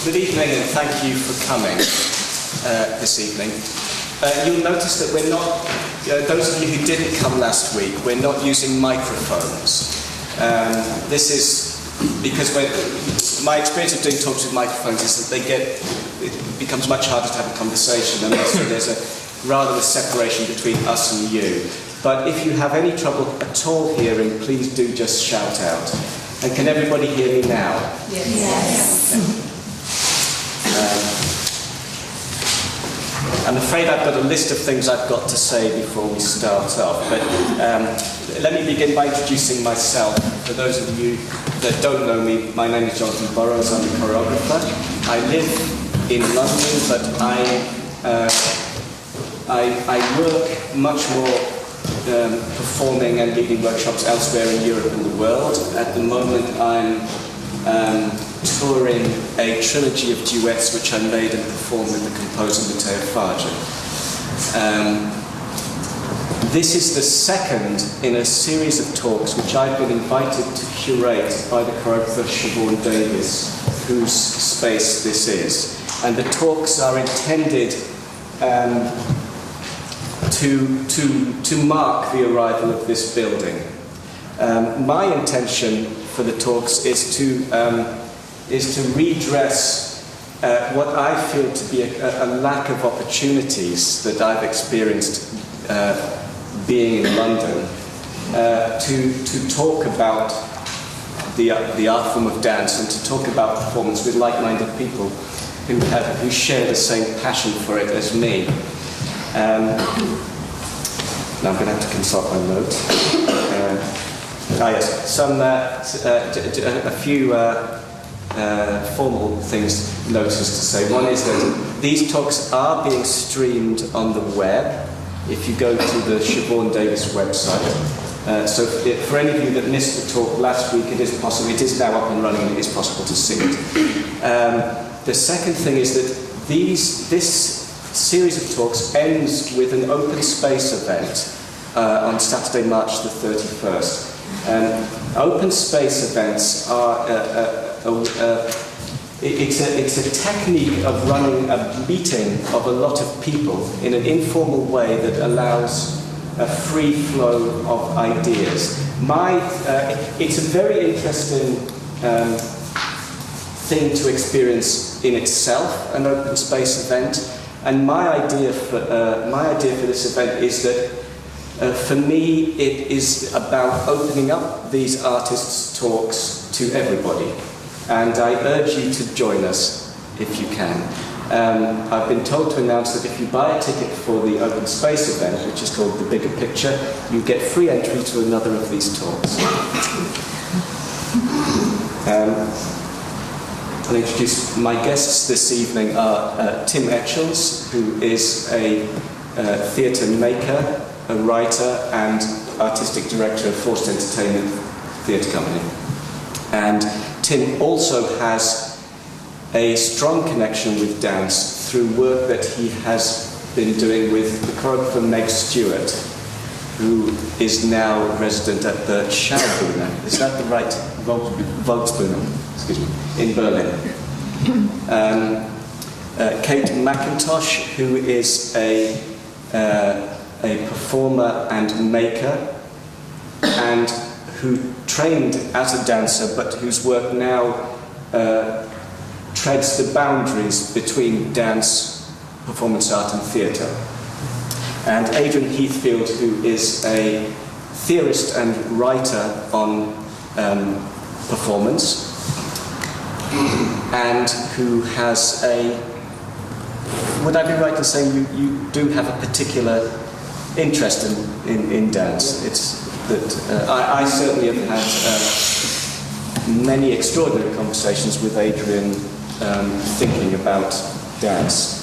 Good evening and thank you for coming this evening. You'll notice that we're not, those of you who didn't come last week, we're not using microphones. This is because my experience of doing talks with microphones is that it becomes much harder to have a conversation unless there's a separation between us and you. But if you have any trouble at all hearing, please do just shout out. And can everybody hear me now? Yes. I'm afraid I've got a list of things I've got to say before we start off, but let me begin by introducing myself. For those of you that don't know me, my name is Jonathan Burrows, I'm a choreographer. I live in London, but I work much more performing and leading workshops elsewhere in Europe and the world. At the moment I'm touring a trilogy of duets which I made and performed with the composer Matteo Fargia. This is the second in a series of talks which I've been invited to curate by the choreographer Siobhan Davies, whose space this is. And the talks are intended to mark the arrival of this building. My intention for the talks is to redress what I feel to be a lack of opportunities that I've experienced being in London to talk about the art form of dance and to talk about performance with like-minded people who share the same passion for it as me. Now I'm going to have to consult my notes. Yes, a few formal things, notices to say. One is that these talks are being streamed on the web. If you go to the Siobhan Davies website. So for any of you that missed the talk last week, it is possible. It is now up and running, and it is possible to see it. The second thing is that this series of talks ends with an open space event on Saturday, March the 31st. Open space events are it's a technique of running a meeting of a lot of people in an informal way that allows a free flow of ideas. It's a very interesting thing to experience in itself, an open space event. And my idea for this event is that for me it is about opening up these artists' talks to everybody. And I urge you to join us if you can. I've been told to announce that if you buy a ticket for the open space event, which is called The Bigger Picture, you get free entry to another of these talks. I'll introduce my guests this evening are Tim Etchells, who is a theatre maker, a writer and artistic director of Forced Entertainment Theatre Company. And Tim also has a strong connection with dance through work that he has been doing with the choreographer Meg Stewart, who is now resident at the Schaubühne. Is that the right? Volksbühne, excuse me, in Berlin. Kate McIntosh, who is a performer and maker, and who trained as a dancer, but whose work now treads the boundaries between dance, performance art and theatre. And Adrian Heathfield, who is a theorist and writer on performance, and who has would I be right in saying you do have a particular interest in dance? It's that I certainly have had many extraordinary conversations with Adrian thinking about dance.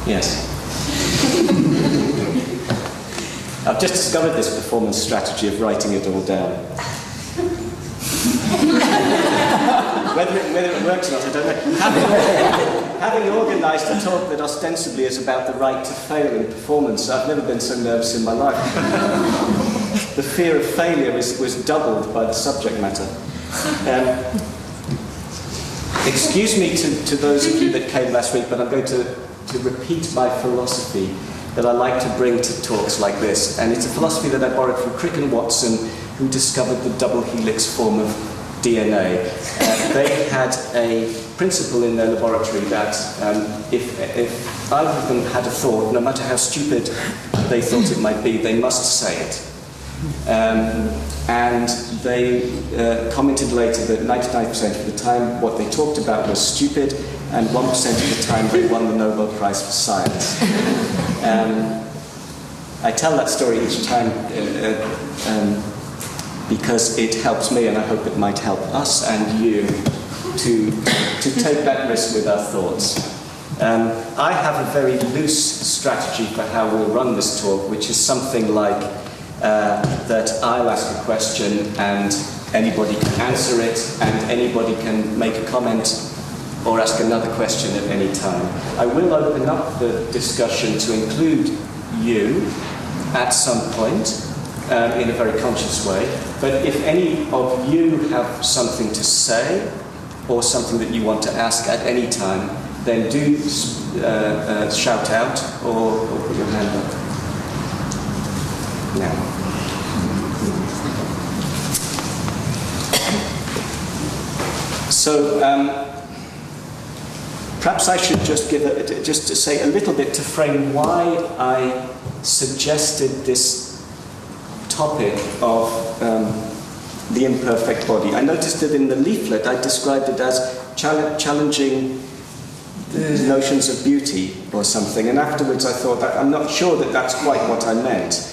Yes. I've just discovered this performance strategy of writing it all down. Whether it works or not, I don't know. Having organised a talk that ostensibly is about the right to fail in performance, I've never been so nervous in my life. the fear of failure was doubled by the subject matter. Excuse me to those of you that came last week, but I'm going to repeat my philosophy that I like to bring to talks like this. And it's a philosophy that I borrowed from Crick and Watson, who discovered the double helix form of DNA. They had a principle in their laboratory that if either of them had a thought, no matter how stupid they thought it might be, they must say it. And they commented later that 99% of the time what they talked about was stupid, and 1% of the time they won the Nobel Prize for Science. I tell that story each time because it helps me, and I hope it might help us and you to take that risk with our thoughts. I have a very loose strategy for how we'll run this talk, which is something like that I'll ask a question and anybody can answer it, and anybody can make a comment or ask another question at any time. I will open up the discussion to include you at some point in a very conscious way, but if any of you have something to say or something that you want to ask at any time, then do shout out or put your hand up. Now. So perhaps I should just just to say a little bit to frame why I suggested this topic of the imperfect body. I noticed that in the leaflet I described it as challenging the notions of beauty or something, and afterwards I thought that I'm not sure that that's quite what I meant.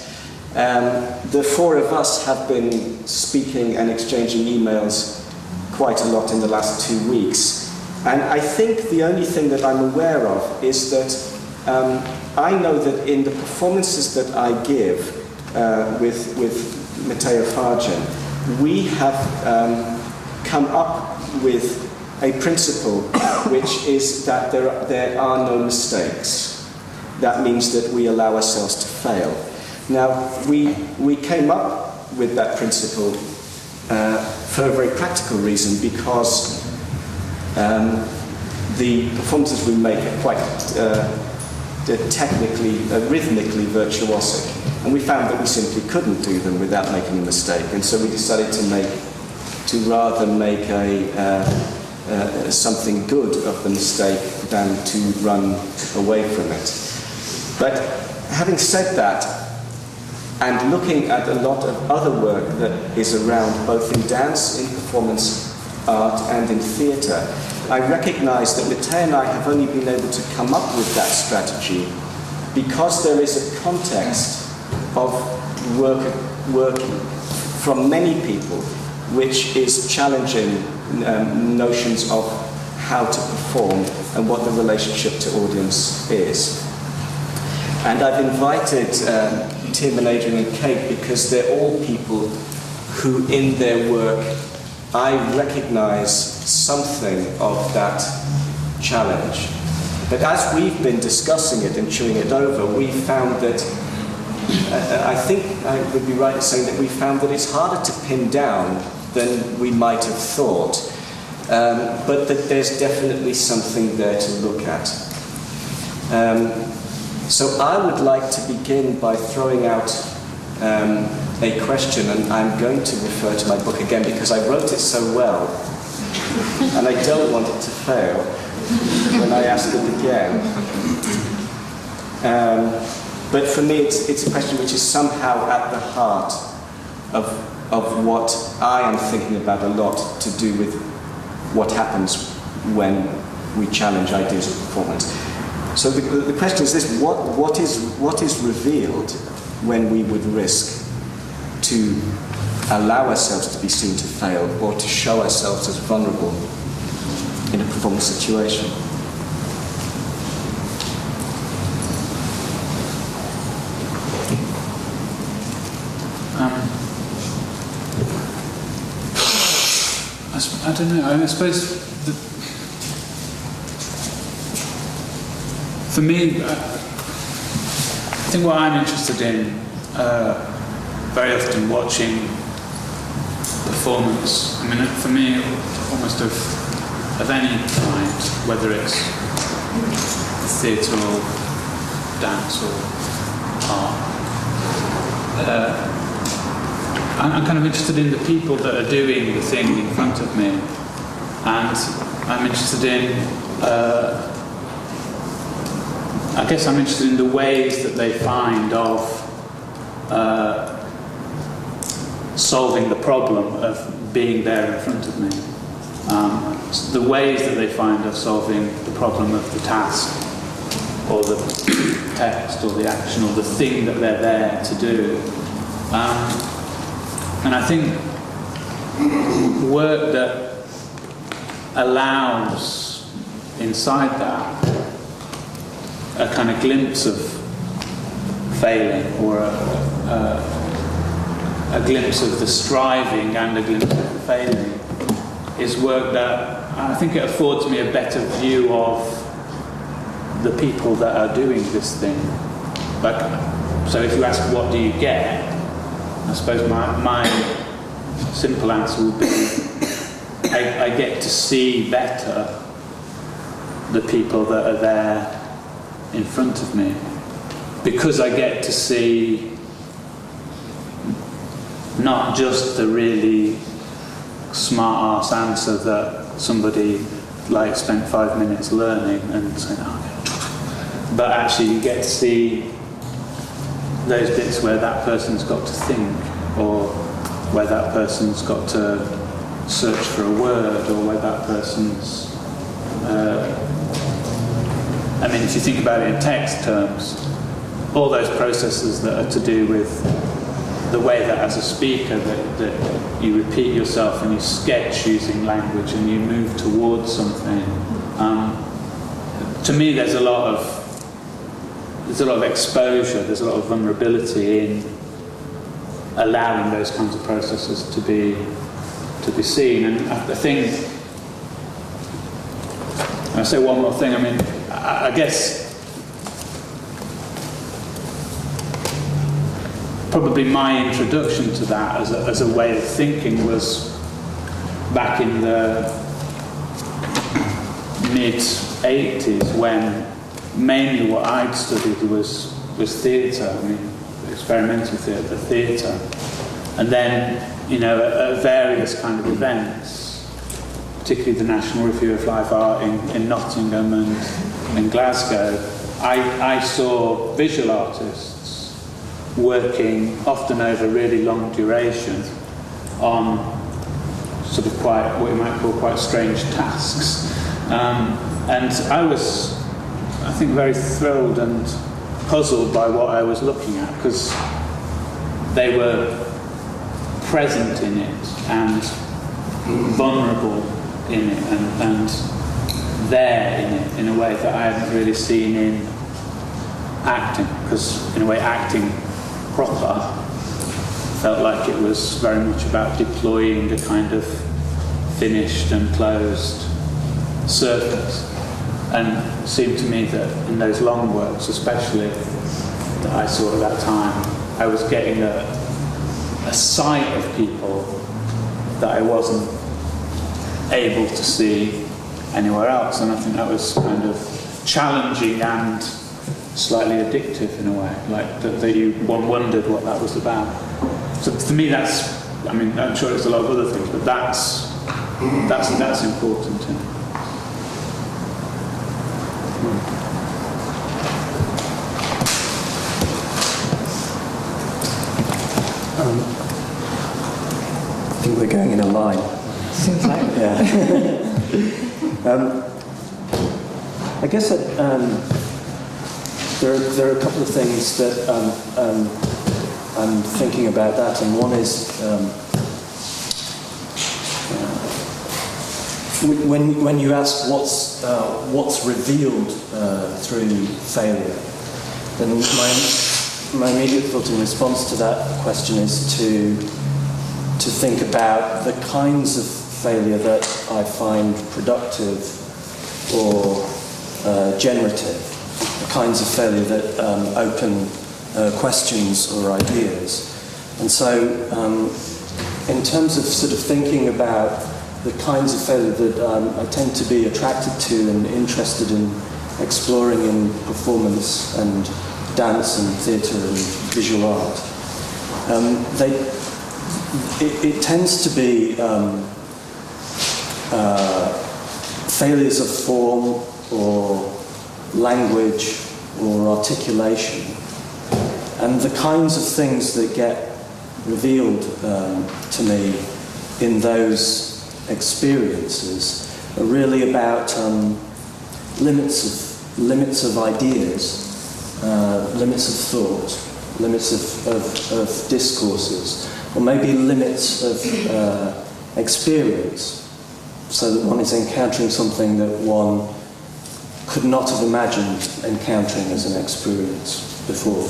The four of us have been speaking and exchanging emails quite a lot in the last 2 weeks, and I think the only thing that I'm aware of is that I know that in the performances that I give with Matteo Fargen, we have come up with a principle which is that there are no mistakes. That means that we allow ourselves to fail. Now, we came up with that principle for a very practical reason, because the performances we make are quite technically, rhythmically virtuosic, and we found that we simply couldn't do them without making a mistake, and so we decided to rather make something good of the mistake than to run away from it. But having said that, and looking at a lot of other work that is around both in dance, in performance art and in theatre, I recognise that Matteo and I have only been able to come up with that strategy because there is a context of work from many people which is challenging notions of how to perform and what the relationship to audience is. And I've invited Tim and Adrian and Kate because they're all people who in their work I recognise something of that challenge. But as we've been discussing it and chewing it over, we found that, I think I would be right in saying that we found that it's harder to pin down than we might have thought, but that there's definitely something there to look at. So I would like to begin by throwing out a question, and I'm going to refer to my book again because I wrote it so well, and I don't want it to fail when I ask it again. But for me, it's a question which is somehow at the heart of what I am thinking about a lot to do with what happens when we challenge ideas of performance. So the question is this: what is revealed when we would risk to allow ourselves to be seen to fail, or to show ourselves as vulnerable in a performance situation? I don't know. I suppose for me, I think what I'm interested in very often watching performance, I mean, for me, almost of any kind, whether it's theatre or dance or art, I'm kind of interested in the people that are doing the thing in front of me, and I'm interested in, I guess I'm interested in the ways that they find of solving the problem of being there in front of me. The ways that they find of solving the problem of the task, or the text, or the action, or the thing that they're there to do. And I think work that allows inside that a kind of glimpse of failing, or a glimpse of the striving and a glimpse of the failing, is work that I think it affords me a better view of the people that are doing this thing. Like, so if you ask what do you get, I suppose my simple answer would be I get to see better the people that are there in front of me, because I get to see not just the really smart ass answer that somebody like spent 5 minutes learning and saying, oh, but actually you get to see those bits where that person's got to think, or where that person's got to search for a word, or where that person's I mean, if you think about it in text terms, all those processes that are to do with the way that as a speaker that you repeat yourself and you sketch using language and you move towards something. To me, there's a lot of exposure, there's a lot of vulnerability in allowing those kinds of processes to be seen. And I think, I'll say one more thing. I mean, I guess probably my introduction to that as a way of thinking was back in the mid-80s, when mainly what I'd studied was theatre. I mean, experimental theatre. And then, at various kind of events, particularly the National Review of Live Art in Nottingham and in Glasgow, I saw visual artists working often over really long duration on sort of quite, what you might call quite strange tasks. And I was, I think, very thrilled and puzzled by what I was looking at, because they were present in it and vulnerable in it and there in it in a way that I hadn't really seen in acting, because in a way acting proper felt like it was very much about deploying a kind of finished and closed surface. And it seemed to me that in those long works, especially, that I saw at that time, I was getting a sight of people that I wasn't able to see anywhere else. And I think that was kind of challenging and slightly addictive in a way, like one wondered what that was about. So for me, that's, I mean, I'm sure there's a lot of other things, but that's important. I think we're going in a line. Seems like. Yeah. I guess that there are a couple of things that I'm thinking about that, and one is when you ask what's revealed through failure, then my immediate thought in response to that question is to think about the kinds of failure that I find productive or generative, the kinds of failure that open questions or ideas. And so, in terms of sort of thinking about the kinds of failure that I tend to be attracted to and interested in exploring in performance and dance and theatre and visual art, it tends to be failures of form or language or articulation, and the kinds of things that get revealed to me in those experiences are really about limits of ideas, limits of thought, limits of discourses, or maybe limits of experience, so that one is encountering something that one could not have imagined encountering as an experience before.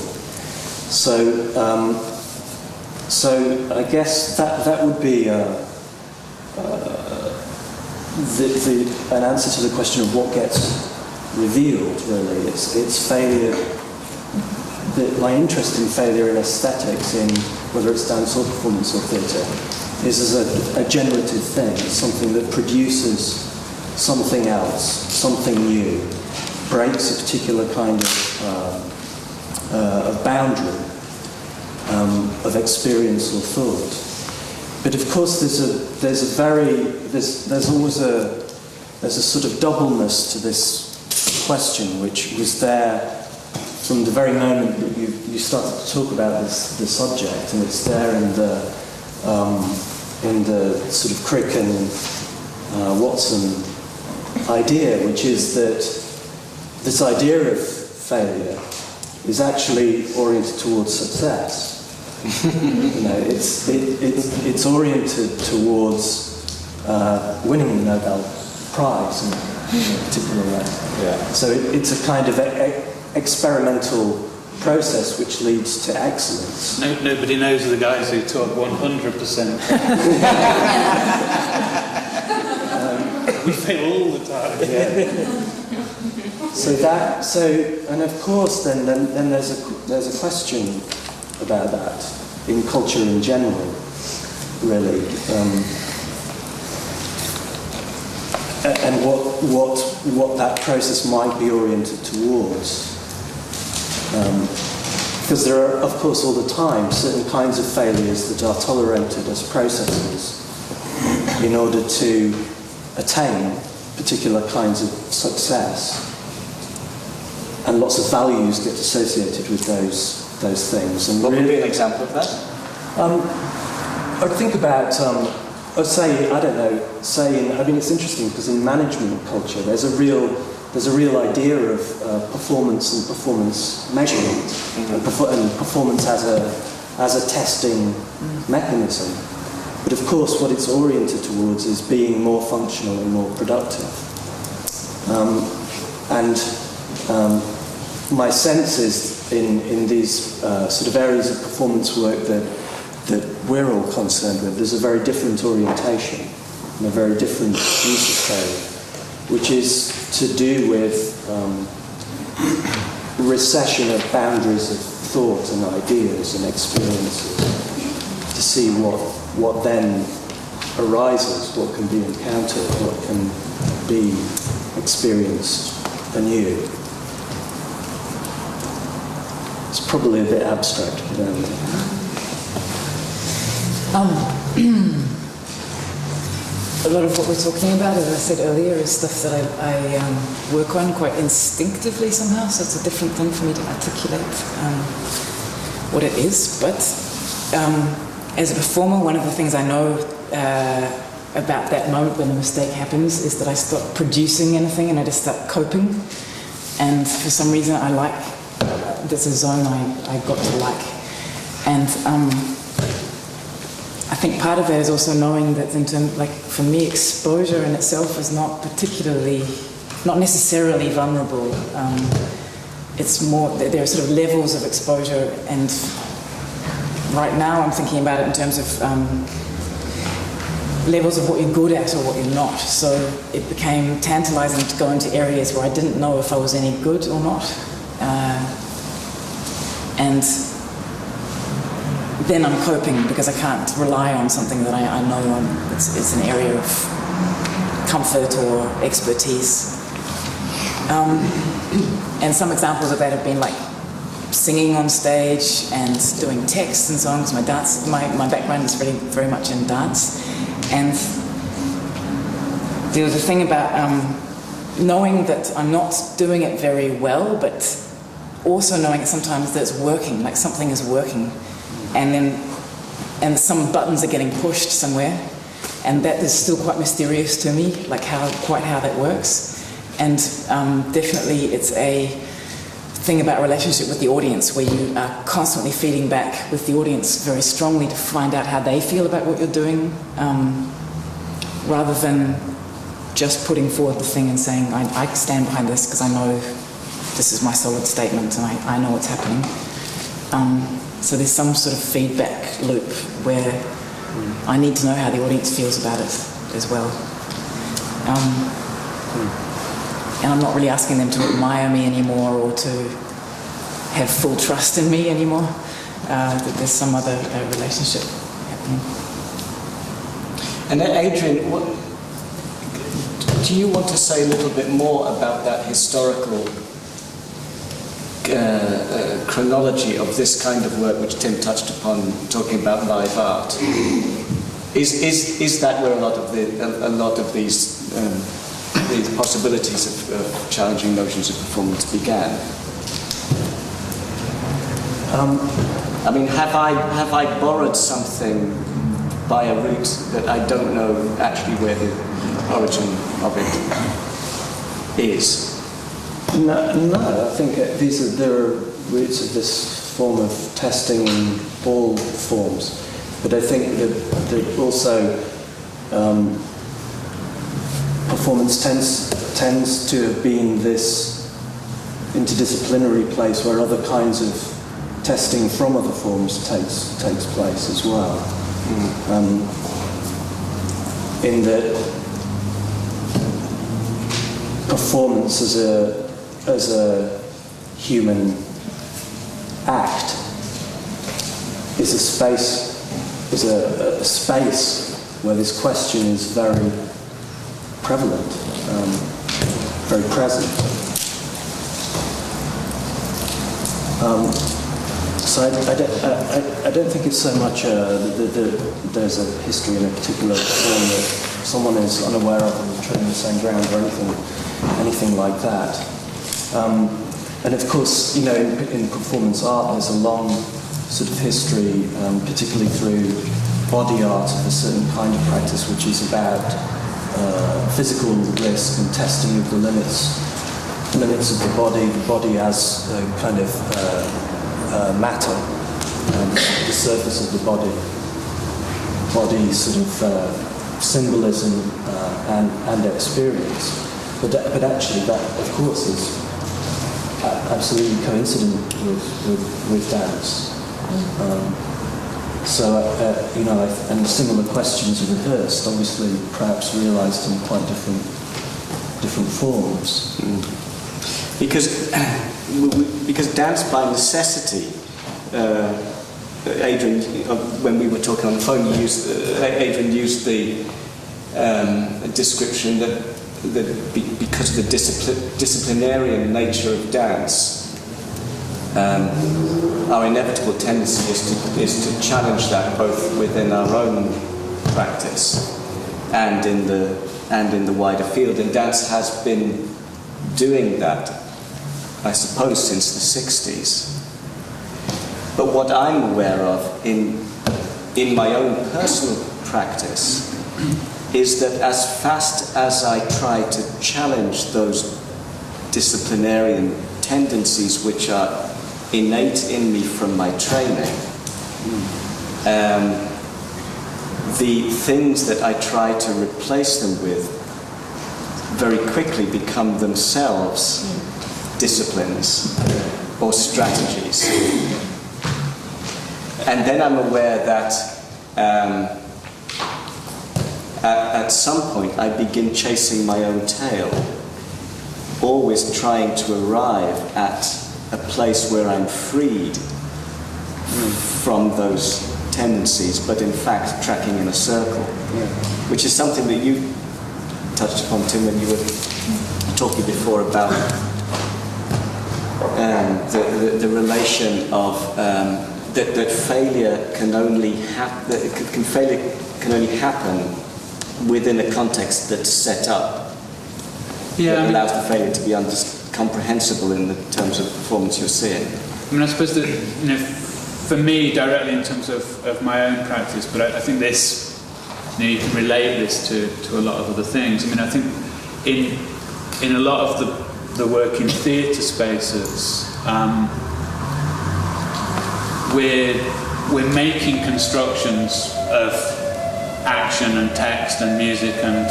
So I guess that would be an answer to the question of what gets revealed. Really, it's failure. My interest in failure in aesthetics, in whether it's dance or performance or theatre, is as a generative thing. It's something that produces something else, something new, breaks a particular kind of boundary of experience or thought. But of course, there's always a sort of doubleness to this question, which was there from the very moment that you started to talk about this subject, and it's there in the sort of Crick and Watson idea, which is that this idea of failure is actually oriented towards success. It's oriented towards winning the Nobel Prize in a particular way. Yeah. So it's a kind of experimental process which leads to excellence. Nobody knows the guys who talk 100%. We fail all the time. Yeah. And of course, then there's a question about that in culture in general, really, and what that process might be oriented towards. Because there are, of course, all the time certain kinds of failures that are tolerated as processes in order to attain particular kinds of success, and lots of values get associated with those things. And what would be an example of that? I think about, it's interesting because in management culture there's a real idea of performance and performance measurement, and performance as a testing mechanism. But of course, what it's oriented towards is being more functional and more productive. My sense is in these sort of areas of performance work that we're all concerned with, there's a very different orientation and a very different use of failure, which is to do with recession of boundaries of thought and ideas and experiences, to see what then arises, what can be encountered, what can be experienced anew. It's probably a bit abstract, but a lot of what we're talking about, as I said earlier, is stuff that I work on quite instinctively somehow, so it's a different thing for me to articulate what it is. But as a performer, one of the things I know about that moment when the mistake happens is that I stop producing anything and I just start coping. And for some reason there's a zone I got to like. And I think part of it is also knowing that for me, exposure in itself is not necessarily vulnerable. It's more, there are sort of levels of exposure, and right now I'm thinking about it in terms of levels of what you're good at or what you're not. So it became tantalizing to go into areas where I didn't know if I was any good or not. And then I'm coping because I can't rely on something that I know it's an area of comfort or expertise. And some examples of that have been like singing on stage and doing text and songs. My background is really very much in dance, and there was a thing about knowing that I'm not doing it very well, but also knowing that sometimes that it's working, like something is working, and some buttons are getting pushed somewhere, and that is still quite mysterious to me, like how that works. And definitely it's a thing about a relationship with the audience where you are constantly feeding back with the audience very strongly to find out how they feel about what you're doing, rather than just putting forward the thing and saying, I stand behind this because I know this is my solid statement and I know what's happening. So there's some sort of feedback loop where I need to know how the audience feels about it as well. And I'm not really asking them to admire me anymore or to have full trust in me anymore. That there's some other relationship happening. And Adrian, do you want to say a little bit more about that historical chronology of this kind of work which Tim touched upon, talking about live art? Is that where a lot of these possibilities of challenging notions of performance began? I mean, have I borrowed something by a route that I don't know actually where the origin of it is? No, I think there are roots of this form of testing in all forms, but I think that also performance tends to have been this interdisciplinary place where other kinds of testing from other forms takes place as well. In that performance as a human act is a space where this question is very prevalent, very present. So I don't think it's so much there's a history in a particular form that someone is unaware of and treading the same ground or anything like that. And of course, you know, in performance art, there's a long sort of history, particularly through body art of a certain kind of practice, which is about physical risk and testing of the limits of the body as kind of matter, the surface of the body sort of symbolism and experience. But actually, that of course is absolutely coincident with dance. So you know, and similar questions are rehearsed, obviously, perhaps realised in quite different forms. Because dance by necessity, Adrian, when we were talking on the phone, Adrian used the description that because of the disciplinarian nature of dance, our inevitable tendency is to challenge that both within our own practice and in the wider field. And dance has been doing that, I suppose, since the 60s. But what I'm aware of in my own personal practice is that as fast as I try to challenge those disciplinarian tendencies which are innate in me from my training, the things that I try to replace them with very quickly become themselves disciplines or strategies. And then I'm aware that at some point I begin chasing my own tail, always trying to arrive at a place where I'm freed from those tendencies, but in fact tracking in a circle, which is something that you touched upon, Tim, when you were talking before about the relation of that failure can only failure can only happen within a context that's set up. That allows the failure to be comprehensible in the terms of performance you're seeing. I mean, I suppose that, for me, directly in terms of my own practice, but I think this, you can relate this to a lot of other things. I mean, I think in a lot of the work in theatre spaces, we're making constructions of action and text and music and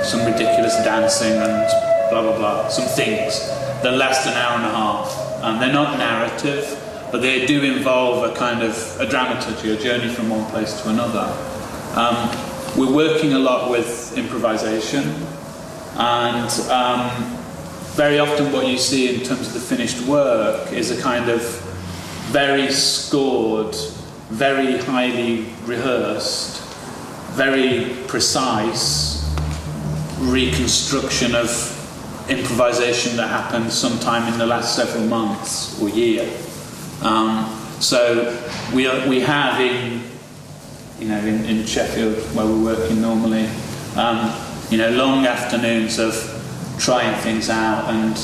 some ridiculous dancing and blah blah blah, some things that last an hour and a half. They're not narrative, but they do involve a kind of a dramaturgy, a journey from one place to another. We're working a lot with improvisation, and very often what you see in terms of the finished work is a kind of very scored, very highly rehearsed, very precise reconstruction of improvisation that happened sometime in the last several months or year. So we have in Sheffield, where we're working normally, long afternoons of trying things out and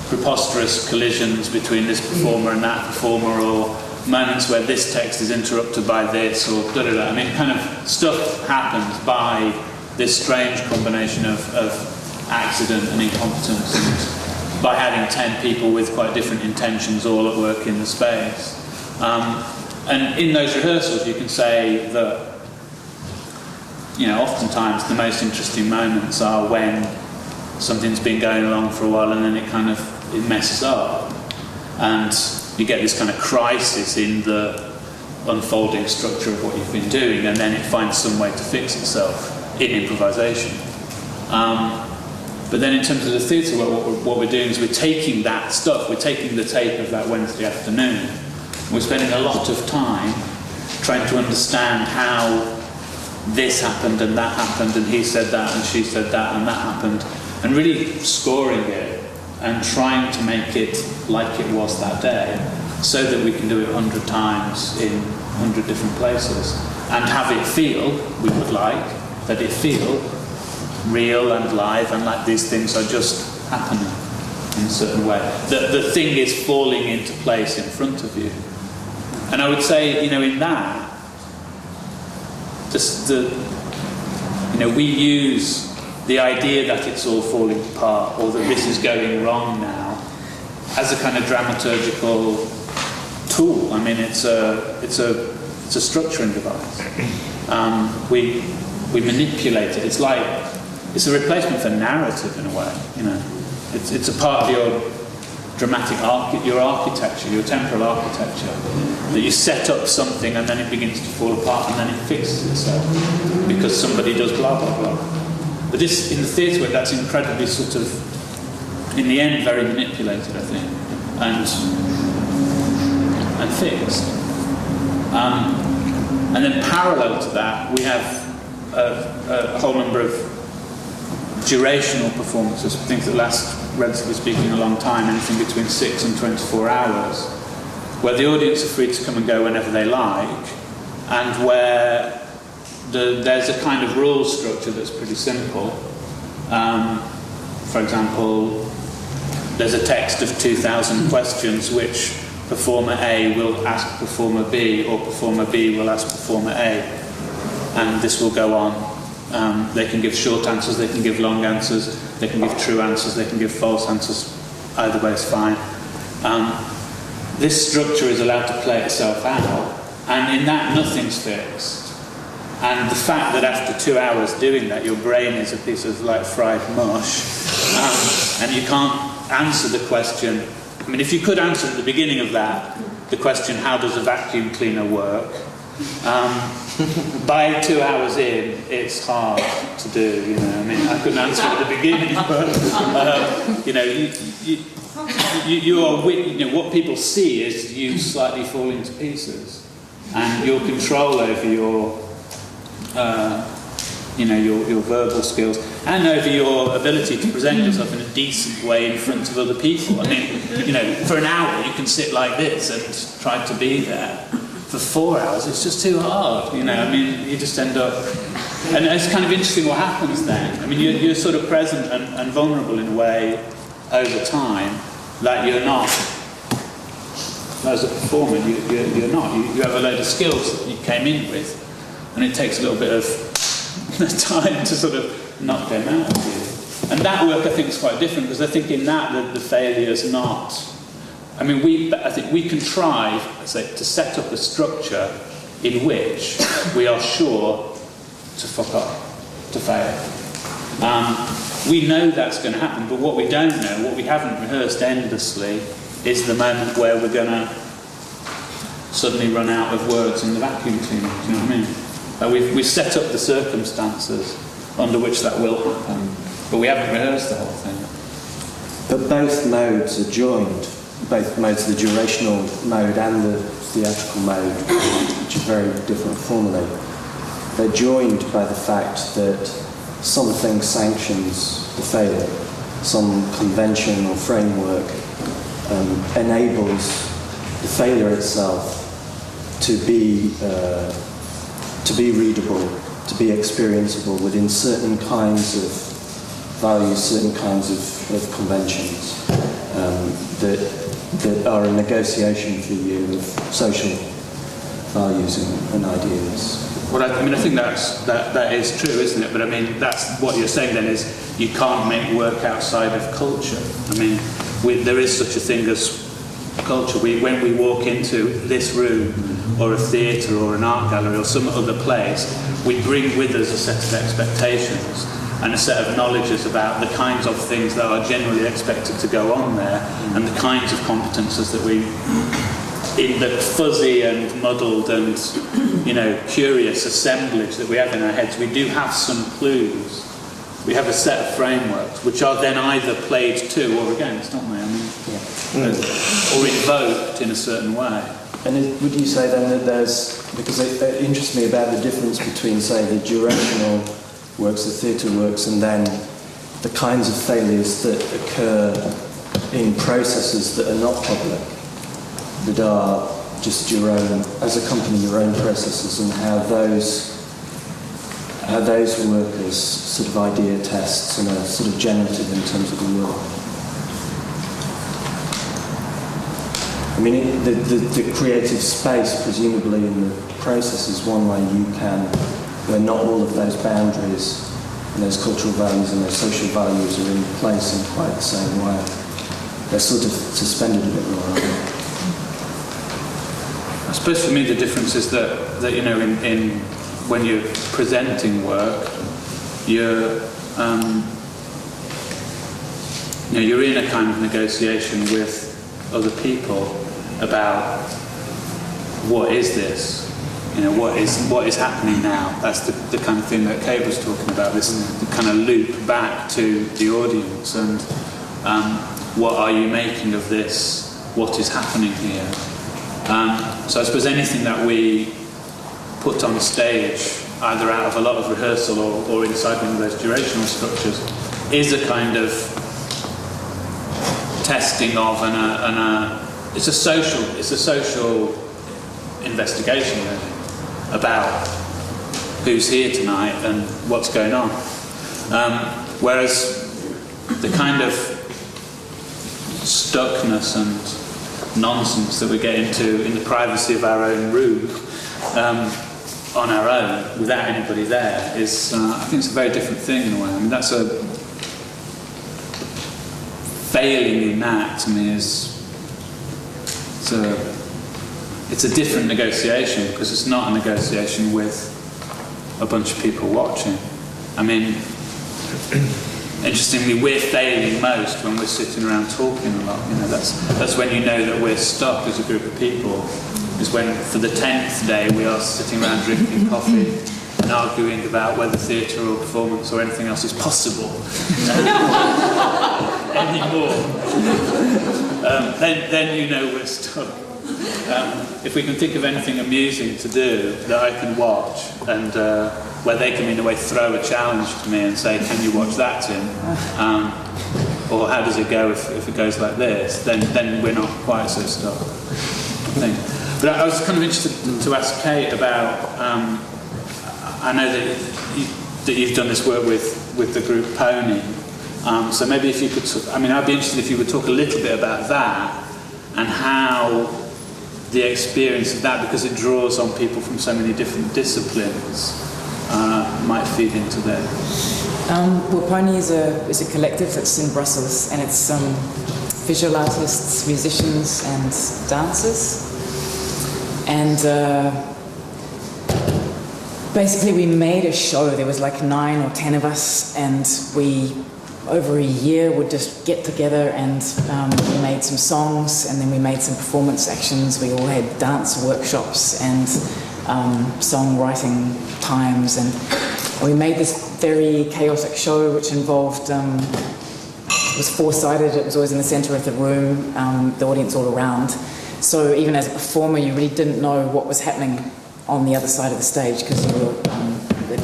preposterous collisions between this performer and that performer, or moments where this text is interrupted by this, or da-da-da. I mean, kind of stuff happens by this strange combination of accident and incompetence, and by having 10 people with quite different intentions all at work in the space. And in those rehearsals you can say that, oftentimes the most interesting moments are when something's been going along for a while and then it messes up, and you get this kind of crisis in the unfolding structure of what you've been doing, and then it finds some way to fix itself in improvisation. But then in terms of the theatre, what we're doing is we're taking that stuff, we're taking the tape of that Wednesday afternoon, we're spending a lot of time trying to understand how this happened and that happened, and he said that and she said that and that happened, and really scoring it and trying to make it like it was that day, so that we can do it 100 times in 100 different places, and have it feel, we would like, that it feel real and live, and like these things are just happening in a certain way. The thing is falling into place in front of you. And I would say, in that, we use the idea that it's all falling apart, or that this is going wrong now, as a kind of dramaturgical tool. I mean, it's a structuring device. We manipulate it. It's a replacement for narrative in a way. It's a part of your dramatic your architecture, your temporal architecture, that you set up something and then it begins to fall apart and then it fixes itself because somebody does blah blah blah. But this, in the theatre work, that's incredibly sort of, in the end, very manipulated, I think, and fixed. And then parallel to that, we have a whole number of durational performances, things that last, relatively speaking, a long time, anything between 6 and 24 hours, where the audience are free to come and go whenever they like, and where there's a kind of rule structure that's pretty simple. For example, there's a text of 2,000 questions which performer A will ask performer B, or performer B will ask performer A, and this will go on. They can give short answers, they can give long answers, they can give true answers, they can give false answers. Either way is fine. This structure is allowed to play itself out, and in that nothing's fixed. And the fact that after 2 hours doing that, your brain is a piece of fried mush, and you can't answer the question. I mean, if you could answer at the beginning of that the question, how does a vacuum cleaner work? By 2 hours in, it's hard to do. I mean, I couldn't answer it at the beginning, but you are. What people see is you slightly falling to pieces. and your control over your your verbal skills, and over your ability to present yourself in a decent way in front of other people. I mean, for an hour you can sit like this and try to be there. For 4 hours, it's just too hard. You just end up... And it's kind of interesting what happens then. I mean, you're sort of present and vulnerable in a way over time that you're not. As a performer, you're not. You have a load of skills that you came in with, and it takes a little bit of time to sort of knock them out of you. And that work, I think, is quite different, because I think in that the failure's not... I think we contrive, to set up a structure in which we are sure to fuck up, to fail. We know that's going to happen, but what we don't know, what we haven't rehearsed endlessly, is the moment where we're going to suddenly run out of words in the vacuum cleaner. Do you know what I mean? We've set up the circumstances under which that will happen, but we haven't rehearsed the whole thing. But both modes are joined. Both modes, the durational mode and the theatrical mode, which are very different formally, they're joined by the fact that something sanctions the failure, some convention or framework enables the failure itself to be readable, to be experienceable within certain kinds of values, certain kinds of conventions that are a negotiation for you of social values and ideas. Well, I think that is true, isn't it? But I mean, that's what you're saying then, is you can't make work outside of culture. I mean, there is such a thing as culture. When we walk into this room or a theatre or an art gallery or some other place, we bring with us a set of expectations and a set of knowledges about the kinds of things that are generally expected to go on there, and the kinds of competences that we, in the fuzzy and muddled and curious assemblage that we have in our heads, we do have some clues. We have a set of frameworks which are then either played to or against, don't they? Or invoked in a certain way. And would you say then that because it interests me about the difference between, say, the durational works, the theatre works, and then the kinds of failures that occur in processes that are not public, that are just your own, as accompany your own processes, and how those work as sort of idea tests and are sort of generative in terms of the work. I mean, the creative space, presumably in the process, is one way you can, where not all of those boundaries and those cultural values and those social values are in place in quite the same way. They're sort of suspended a bit more, aren't they? I suppose for me the difference is that in when you're presenting work, you're in a kind of negotiation with other people about what is this. What is happening now? That's the kind of thing that Kate was talking about, the kind of loop back to the audience, and what are you making of this? What is happening here? So I suppose anything that we put on stage, either out of a lot of rehearsal or inside one of those durational structures, is a kind of testing of it's a social investigation, really, about who's here tonight and what's going on. Whereas the kind of stuckness and nonsense that we get into in the privacy of our own room, on our own, without anybody there, is I think it's a very different thing in a way. I mean, that's a failing in that, to me, it's a different negotiation, because it's not a negotiation with a bunch of people watching. I mean, interestingly, we're failing most when we're sitting around talking a lot. That's when you know that we're stuck as a group of people. Is when, for the 10th day, we are sitting around drinking coffee and arguing about whether theatre or performance or anything else is possible anymore. Then you know we're stuck. if we can think of anything amusing to do that I can watch, and where they can in a way throw a challenge to me and say, can you watch that, Tim? Or how does it go if it goes like this? Then we're not quite so stuck, I think. But I was kind of interested to ask Kate about, I know that you've done this work with the group Pony. So maybe if you could, I'd be interested if you would talk a little bit about that and how the experience of that, because it draws on people from so many different disciplines, might feed into that. Well, Pony is a collective that's in Brussels, and it's visual artists, musicians, and dancers. And basically, we made a show. There was like 9 or 10 of us, and we, over a year, would just get together and we made some songs, and then we made some performance actions. We all had dance workshops and songwriting times, and we made this very chaotic show which involved, it was 4-sided, it was always in the centre of the room, the audience all around. So even as a performer, you really didn't know what was happening on the other side of the stage, because you were,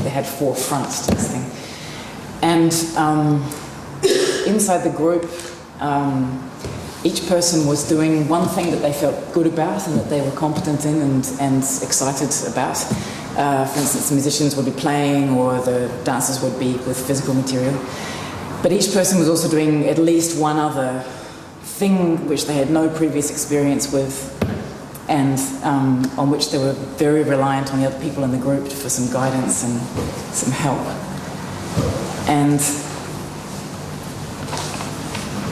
they had 4 fronts to this thing. And inside the group, each person was doing one thing that they felt good about and that they were competent in and excited about. For instance, the musicians would be playing, or the dancers would be with physical material. But each person was also doing at least one other thing which they had no previous experience with, and on which they were very reliant on the other people in the group for some guidance and some help. And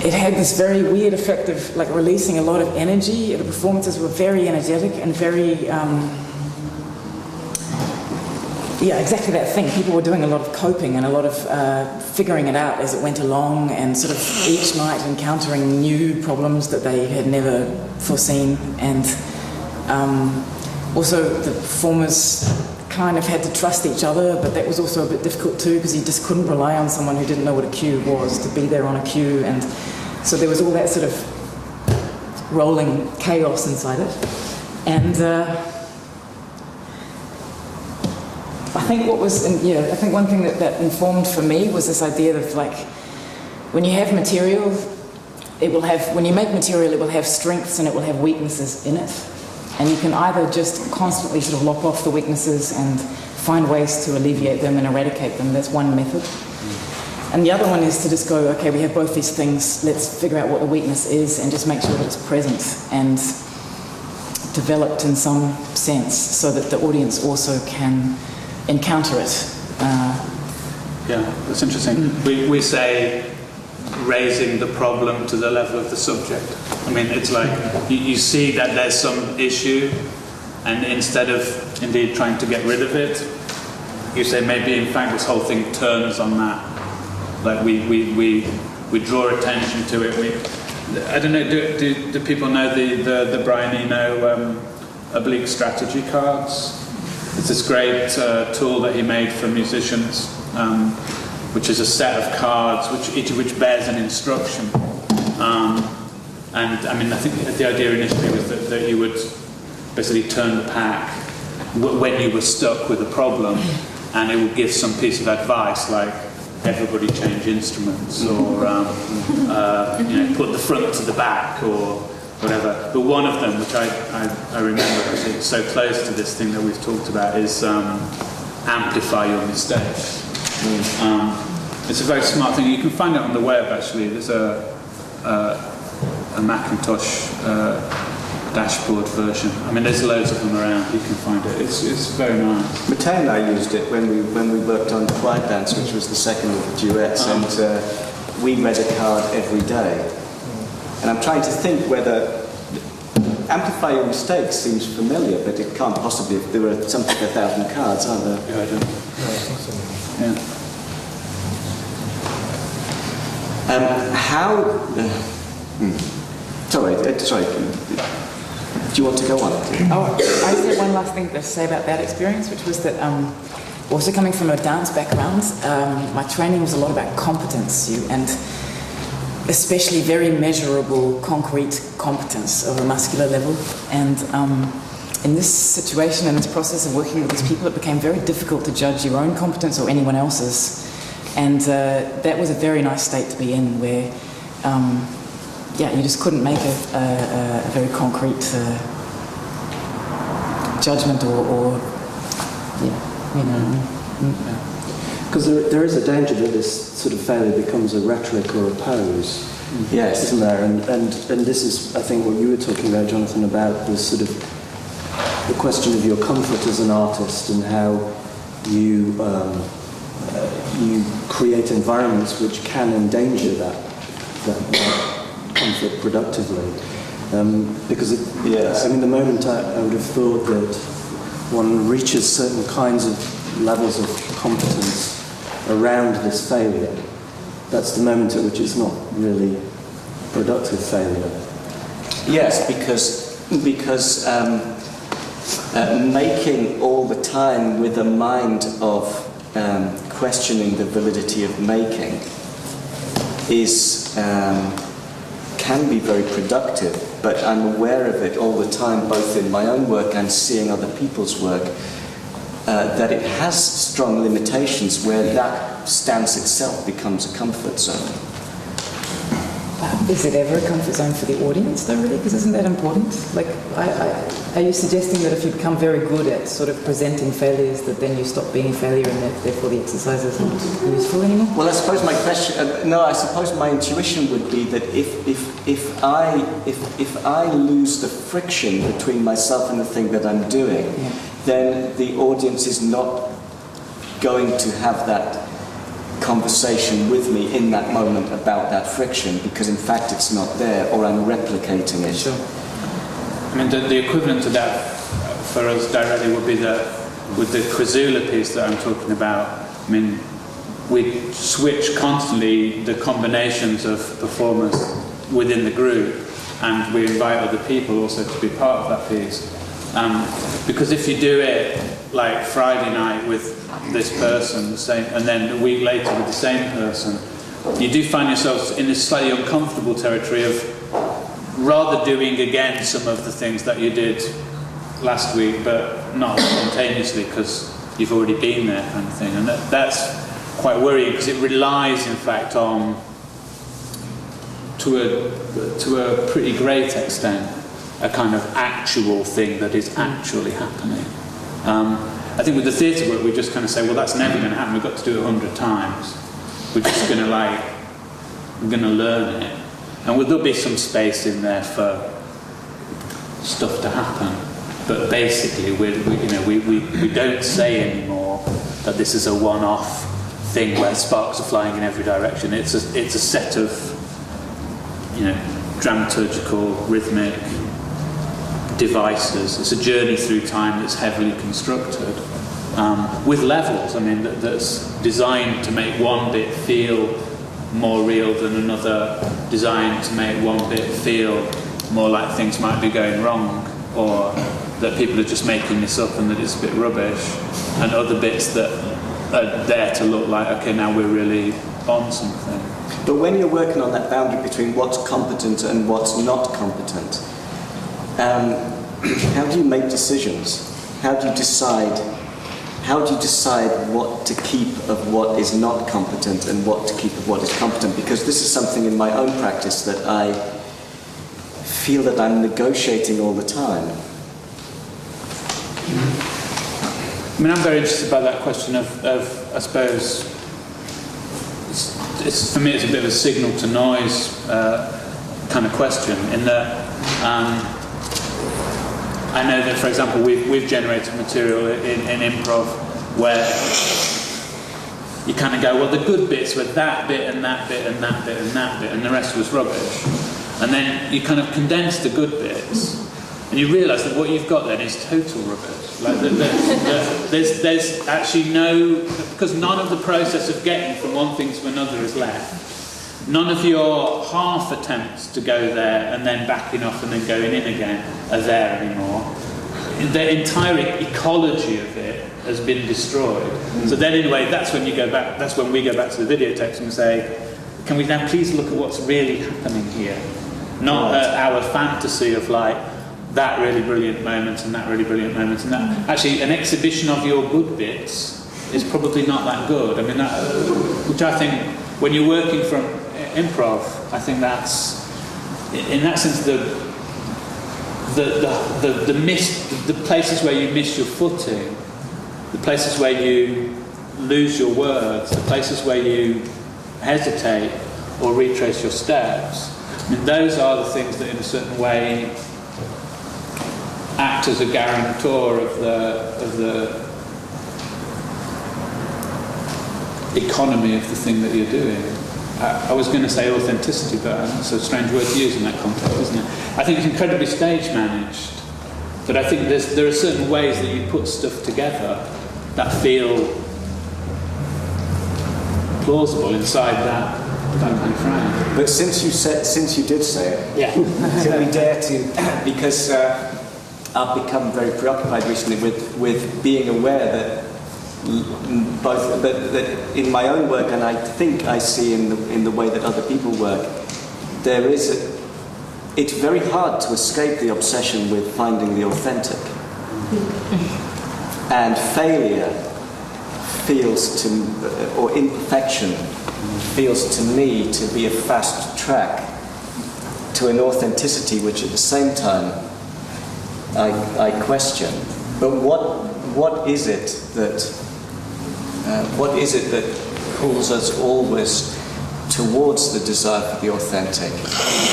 it had this very weird effect of like releasing a lot of energy. The performances were very energetic and very, exactly that thing. People were doing a lot of coping and a lot of figuring it out as it went along, and sort of each night encountering new problems that they had never foreseen. And also the performers kind of had to trust each other, but that was also a bit difficult too, because you just couldn't rely on someone who didn't know what a cue was to be there on a cue. And so there was all that sort of rolling chaos inside it. And I think one thing that informed for me was this idea of like, when you have material, when you make material, it will have strengths and it will have weaknesses in it. And you can either just constantly sort of lop off the weaknesses and find ways to alleviate them and eradicate them. That's one method. And the other one is to just go, okay, we have both these things, let's figure out what the weakness is and just make sure that it's present and developed in some sense, so that the audience also can encounter it. That's interesting. We say raising the problem to the level of the subject. I mean, it's like you see that there's some issue, and instead of indeed trying to get rid of it, you say maybe in fact this whole thing turns on that. Like we draw attention to it. I don't know. Do people know the Brian Eno oblique strategy cards? It's this great tool that he made for musicians, which is a set of cards, each of which bears an instruction. And I mean, I think the idea initially was that you would basically turn the pack when you were stuck with a problem, and it would give some piece of advice like everybody change instruments, or put the front to the back, or whatever. But one of them, which I remember because it's so close to this thing that we've talked about, is amplify your mistakes. It's a very smart thing. You can find it on the web, actually. There's a McIntosh dashboard version. I mean, there's loads of them around. You can find it. It's very nice. Matteo and I used it when we worked on Quiet Dance, which was the second of the duets, and we read a card every day. And I'm trying to think whether amplify your mistakes seems familiar, but it can't possibly. If there are something 1,000 cards, aren't there? Yeah, I don't. Yeah. Sorry. Do you want to go on? I just had one last thing to say about that experience, which was that also coming from a dance background, my training was a lot about competence, and especially very measurable, concrete competence of a muscular level. And in this situation, in this process of working with these people, it became very difficult to judge your own competence or anyone else's. And that was a very nice state to be in, where, you just couldn't make a very concrete judgment or Because there is a danger that this sort of failure becomes a rhetoric or a pose. Yes. Isn't there? And this is, I think, what you were talking about, Jonathan, about the sort of the question of your comfort as an artist and how you create environments which can endanger that comfort productively. Because the moment I would have thought that one reaches certain kinds of levels of competence around this failure, that's the moment at which it's not really productive failure. Yes, because making all the time with a mind of questioning the validity of making can be very productive, but I'm aware of it all the time, both in my own work and seeing other people's work, that it has strong limitations where that stance itself becomes a comfort zone. Is it ever a comfort zone for the audience, though, really? Because isn't that important? Like, are you suggesting that if you become very good at sort of presenting failures, that then you stop being a failure and that therefore the exercise isn't useful anymore? Well, I suppose my question, I suppose my intuition would be that if I lose the friction between myself and the thing that I'm doing, then the audience is not going to have that conversation with me in that moment about that friction, because in fact it's not there, or I'm replicating it. Sure. I mean, the equivalent to that for us directly would be that with the Quizula piece that I'm talking about, I mean, we switch constantly the combinations of performers within the group, and we invite other people also to be part of that piece. Because if you do it like Friday night with this person, the same, and then a week later with the same person, you do find yourselves in this slightly uncomfortable territory of rather doing again some of the things that you did last week, but not spontaneously because you've already been there, kind of thing. And that's quite worrying, because it relies, in fact, on, to a pretty great extent, a kind of actual thing that is actually happening. I think with the theatre work, we just kind of say, well, that's never going to happen. We've got to do it 100 times. We're just going to we're going to learn it. And there'll be some space in there for stuff to happen. But basically, we don't say anymore that this is a one-off thing where sparks are flying in every direction. It's a set of, dramaturgical, rhythmic devices. It's a journey through time that's heavily constructed with levels. I mean, that's designed to make one bit feel more real than another, designed to make one bit feel more like things might be going wrong, or that people are just making this up and that it's a bit rubbish, and other bits that are there to look like, okay, now we're really on something. But when you're working on that boundary between what's competent and what's not competent, how do you make decisions? How do you decide what to keep of what is not competent and what to keep of what is competent? Because this is something in my own practice that I feel that I'm negotiating all the time. I mean, I'm very interested by that question of I suppose, for me it's a bit of a signal to noise kind of question, in that I know that, for example, we've generated material in improv where you kind of go, well, the good bits were that bit and that bit and that bit and that bit, and the rest was rubbish. And then you kind of condense the good bits, and you realise that what you've got then is total rubbish. Like there's actually no, because none of the process of getting from one thing to another is left. None of your half attempts to go there and then backing off and then going in again are there anymore. The entire ecology of it has been destroyed. So then, in a way, that's when you go back. That's when we go back to the videotapes and say, can we now please look at what's really happening here? Not our fantasy of like that really brilliant moment and that really brilliant moment and that. Actually, an exhibition of your good bits is probably not that good. I mean, which I think, when you're working from improv, I think that's, in that sense, the places where you miss your footing, the places where you lose your words, the places where you hesitate or retrace your steps. I mean, those are the things that, in a certain way, act as a guarantor of the economy of the thing that you're doing. I was going to say authenticity, but it's a strange word to use in that context, isn't it? I think it's incredibly stage managed, but I think there are certain ways that you put stuff together that feel plausible inside that kind of frame. But since you did say it, Yeah. can we dare to? Because I've become very preoccupied recently with being aware that both that in my own work, and I think I see in the way that other people work, it's very hard to escape the obsession with finding the authentic. And failure feels to, or imperfection feels to me to be a fast track to an authenticity which at the same time I question. But what is it that pulls us always towards the desire for the authentic?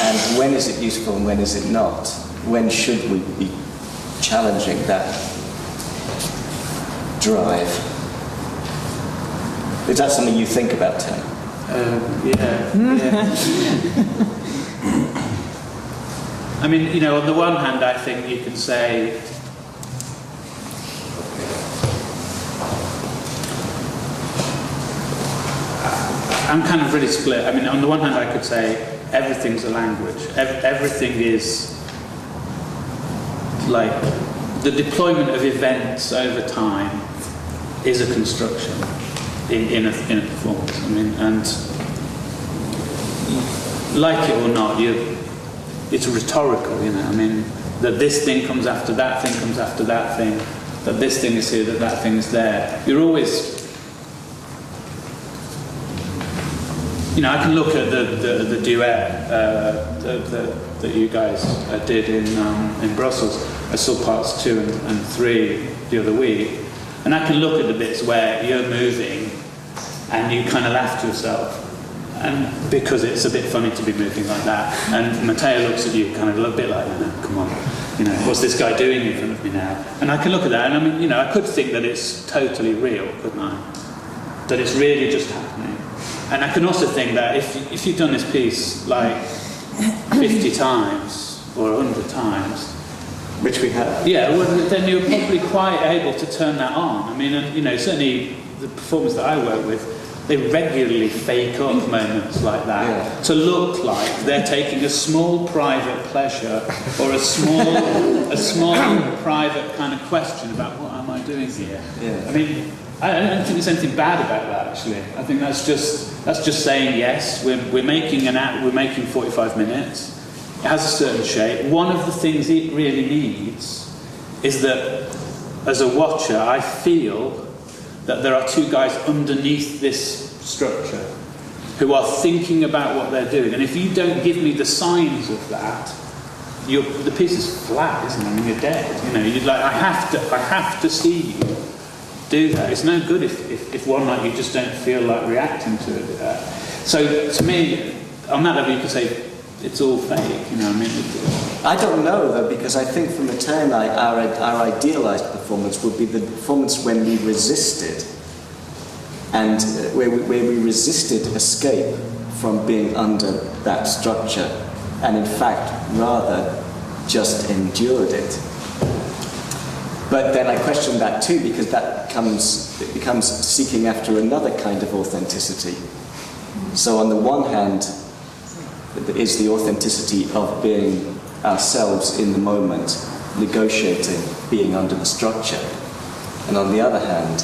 And when is it useful and when is it not? When should we be challenging that drive? Is that something you think about, Tim? Yeah. I mean, on the one hand, I think you can say, I'm kind of really split. I mean, on the one hand, I could say everything's a language. Everything is like the deployment of events over time is a construction in a performance. I mean, and like it or not, it's rhetorical. I mean, that this thing comes after that thing comes after that thing. That this thing is here, that thing is there. You're always. I can look at the duet that you guys did in Brussels. I saw parts 2 and 3 the other week, and I can look at the bits where you're moving and you kind of laugh to yourself, and because it's a bit funny to be moving like that. And Matteo looks at you kind of a little bit like, come on, what's this guy doing in front of me now? And I can look at that, and I mean, I could think that it's totally real, couldn't I? That it's really just happening. And I can also think that if you've done this piece like 50 times or 100 times, which we have, then you're probably quite able to turn that on. I mean, and, certainly the performers that I work with, they regularly fake up moments like that to look like they're taking a small private pleasure or a small private kind of question about what am I doing here. Yeah. I mean, I don't think there's anything bad about that, actually. I think that's just saying yes. We're making an act. We're making 45 minutes. It has a certain shape. One of the things it really needs is that, as a watcher, I feel that there are two guys underneath this structure who are thinking about what they're doing. And if you don't give me the signs of that, the piece is flat, isn't it? I mean, you're dead. You're like, I have to see you do that. It's no good if one night you just don't feel like reacting to it. So to me, on that level, you could say it's all fake. I mean, I don't know though, because I think for Matteo and I, our idealised performance would be the performance when we resisted, and where we resisted escape from being under that structure, and in fact rather just endured it. But then I question that too, because it becomes seeking after another kind of authenticity. So on the one hand, is the authenticity of being ourselves in the moment, negotiating, being under the structure. And on the other hand,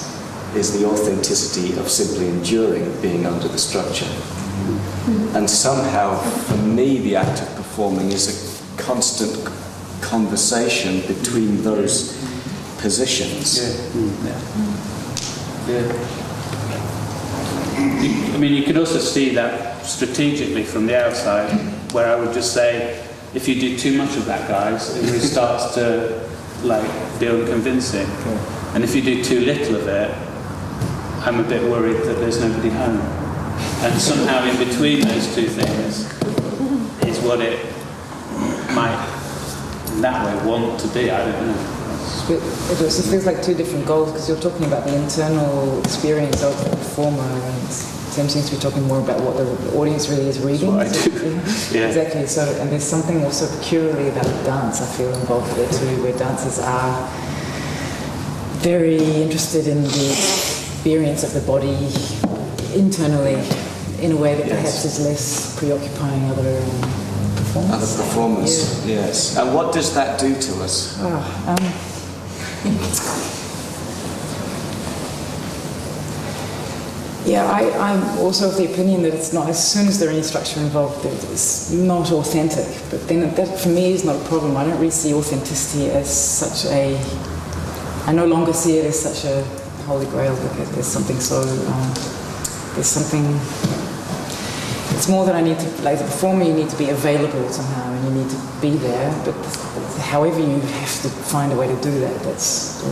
is the authenticity of simply enduring being under the structure. And somehow, for me, the act of performing is a constant conversation between those positions. I mean, you could also see that strategically from the outside, where I would just say, if you do too much of that, guys, it really starts to be unconvincing. And if you do too little of it, I'm a bit worried that there's nobody home. And somehow in between those two things is what it might, in that way, want to be. I don't know. It also feels like two different goals, because you're talking about the internal experience of the performer, and Tim seems to be talking more about what the audience really is reading. That's what I do. Yeah. Exactly. So, and there's something also peculiarly about dance, I feel, involved there too, where dancers are very interested in the experience of the body internally in a way that perhaps is less preoccupying other performers. Other performers, yes. And what does that do to us? I'm also of the opinion that it's not, as soon as there any structure involved, that it's not authentic. But then that for me is not a problem. I don't really see authenticity as such a, I no longer see it as such a holy grail, because there's something so, there's something, it's more that I need to, like the performer, you need to be available somehow, and you need to be there, but however you have to find a way to do that, that's,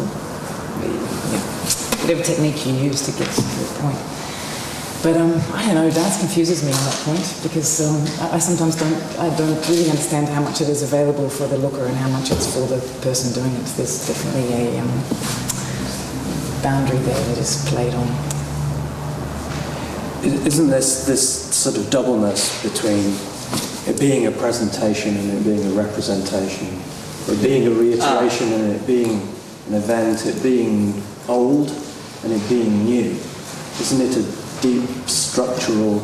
whatever technique you use to get to the point. But I don't know, dance confuses me on that point, because I sometimes don't really understand how much it is available for the looker and how much it's for the person doing it. There's definitely a boundary there that is played on. Isn't this sort of doubleness between it being a presentation and it being a representation, it being a reiteration and it being an event, it being old and it being new? Isn't it a deep structural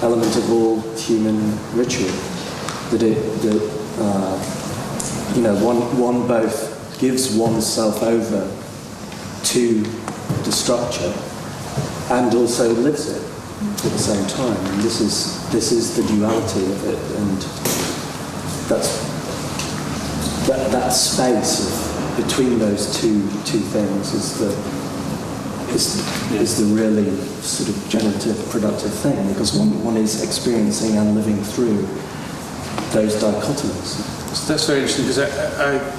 element of all human ritual that one both gives oneself over to the structure and also lives it at the same time, and this is the duality of it, and that space of between those two things is the really sort of generative, productive thing, because one is experiencing and living through those dichotomies. So that's very interesting, because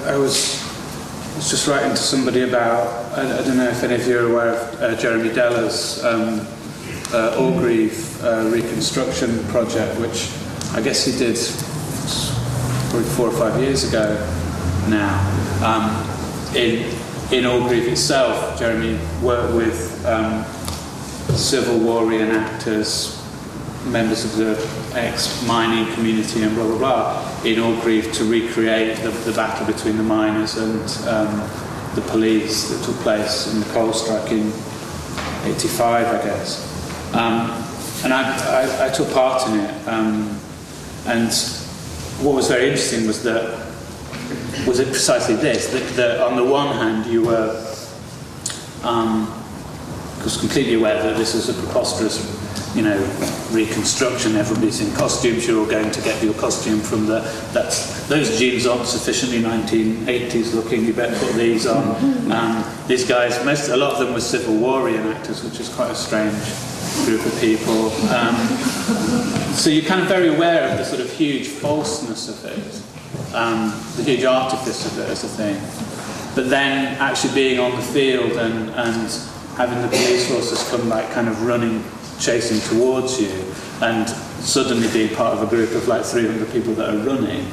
I was just writing to somebody about, I don't know if any of you are aware of Jeremy Deller's Orgreave reconstruction project, which I guess he did probably 4 or 5 years ago now. In Orgreave itself, Jeremy worked with Civil War reenactors, members of the ex-mining community and blah blah blah in Orgreave to recreate the battle between the miners and the police that took place in the coal strike in 85, I guess. And I took part in it. And what was very interesting was it precisely this, that on the one hand you were completely aware that this is a preposterous, reconstruction. Everybody's in costumes. You're all going to get your costume from those jeans aren't sufficiently 1980s looking. You better put these on. These guys, a lot of them were Civil War reenactors, which is quite a strange group of people. So you're kind of very aware of the sort of huge falseness of it, the huge artifice of it as a thing. But then actually being on the field and having the police forces come back kind of running, chasing towards you, and suddenly being part of a group of like 300 people that are running,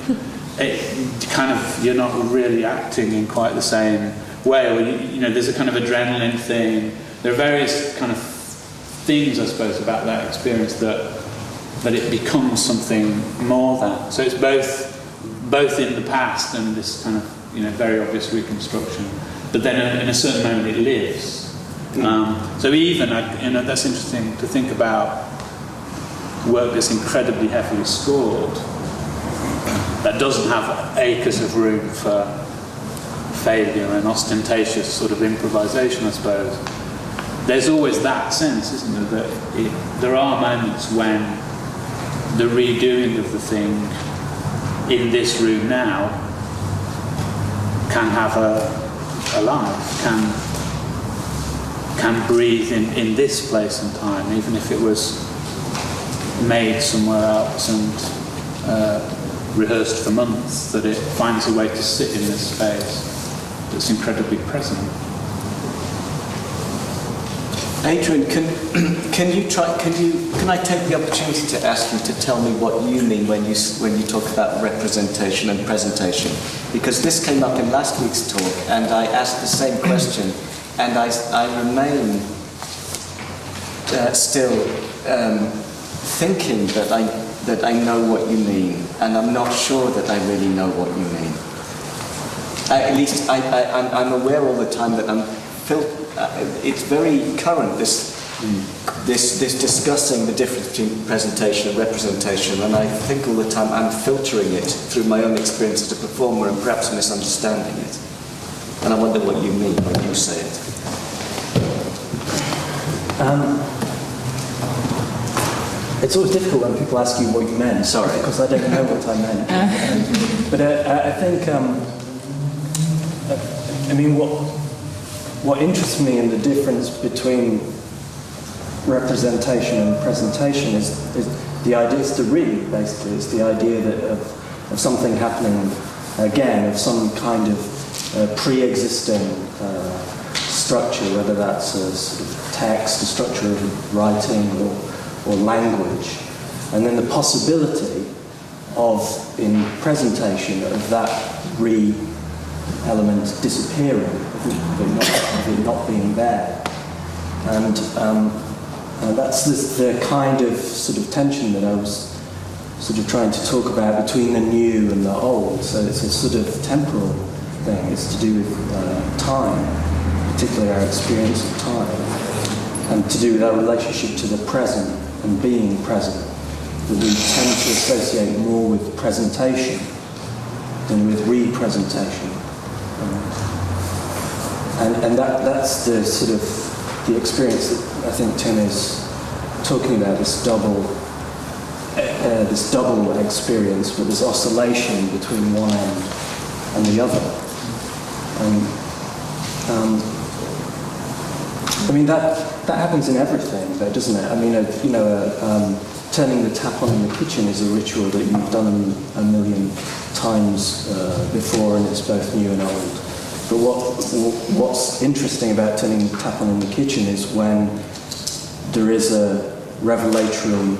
you're not really acting in quite the same way. Or there's a kind of adrenaline thing. There are various kind of things, I suppose, about that experience that it becomes something more than. So it's both in the past and this kind of very obvious reconstruction, but then in a certain moment it lives. So even that's interesting to think about work that's incredibly heavily scored, that doesn't have acres of room for failure and ostentatious sort of improvisation, I suppose. there's always that sense, isn't there, that there are moments when the redoing of the thing in this room now can have a life, can breathe in this place and time, even if it was made somewhere else and rehearsed for months, that it finds a way to sit in this space that's incredibly present. Adrian, can I take the opportunity to ask you to tell me what you mean when you talk about representation and presentation? Because this came up in last week's talk, and I asked the same question, and I remain still thinking that I know what you mean, and I'm not sure that I really know what you mean. At least I'm aware all the time that it's very current, this discussing the difference between presentation and representation, and I think all the time I'm filtering it through my own experience as a performer and perhaps misunderstanding it. And I wonder what you mean when you say it. It's always difficult when people ask you what you meant. Sorry. Because I don't know what I meant. But I think, what interests me in the difference between representation and presentation is the idea, it's the read, basically. It's the idea that of something happening again, of some kind of pre-existing structure, whether that's a sort of text, a structure of writing or language. And then the possibility of, in presentation, of that element disappearing, of it not being there. And that's the kind of sort of tension that I was sort of trying to talk about between the new and the old. So it's a sort of temporal thing. It's to do with time, particularly our experience of time, and to do with our relationship to the present and being present, that we tend to associate more with presentation than with representation. And that's the sort of the experience that I think Tim is talking about, this double experience, with this oscillation between one end and the other. That happens in everything, though, doesn't it? Turning the tap on in the kitchen is a ritual that you've done a million times before, and it's both new and old. But what's interesting about turning the tap on in the kitchen is when there is a revelatory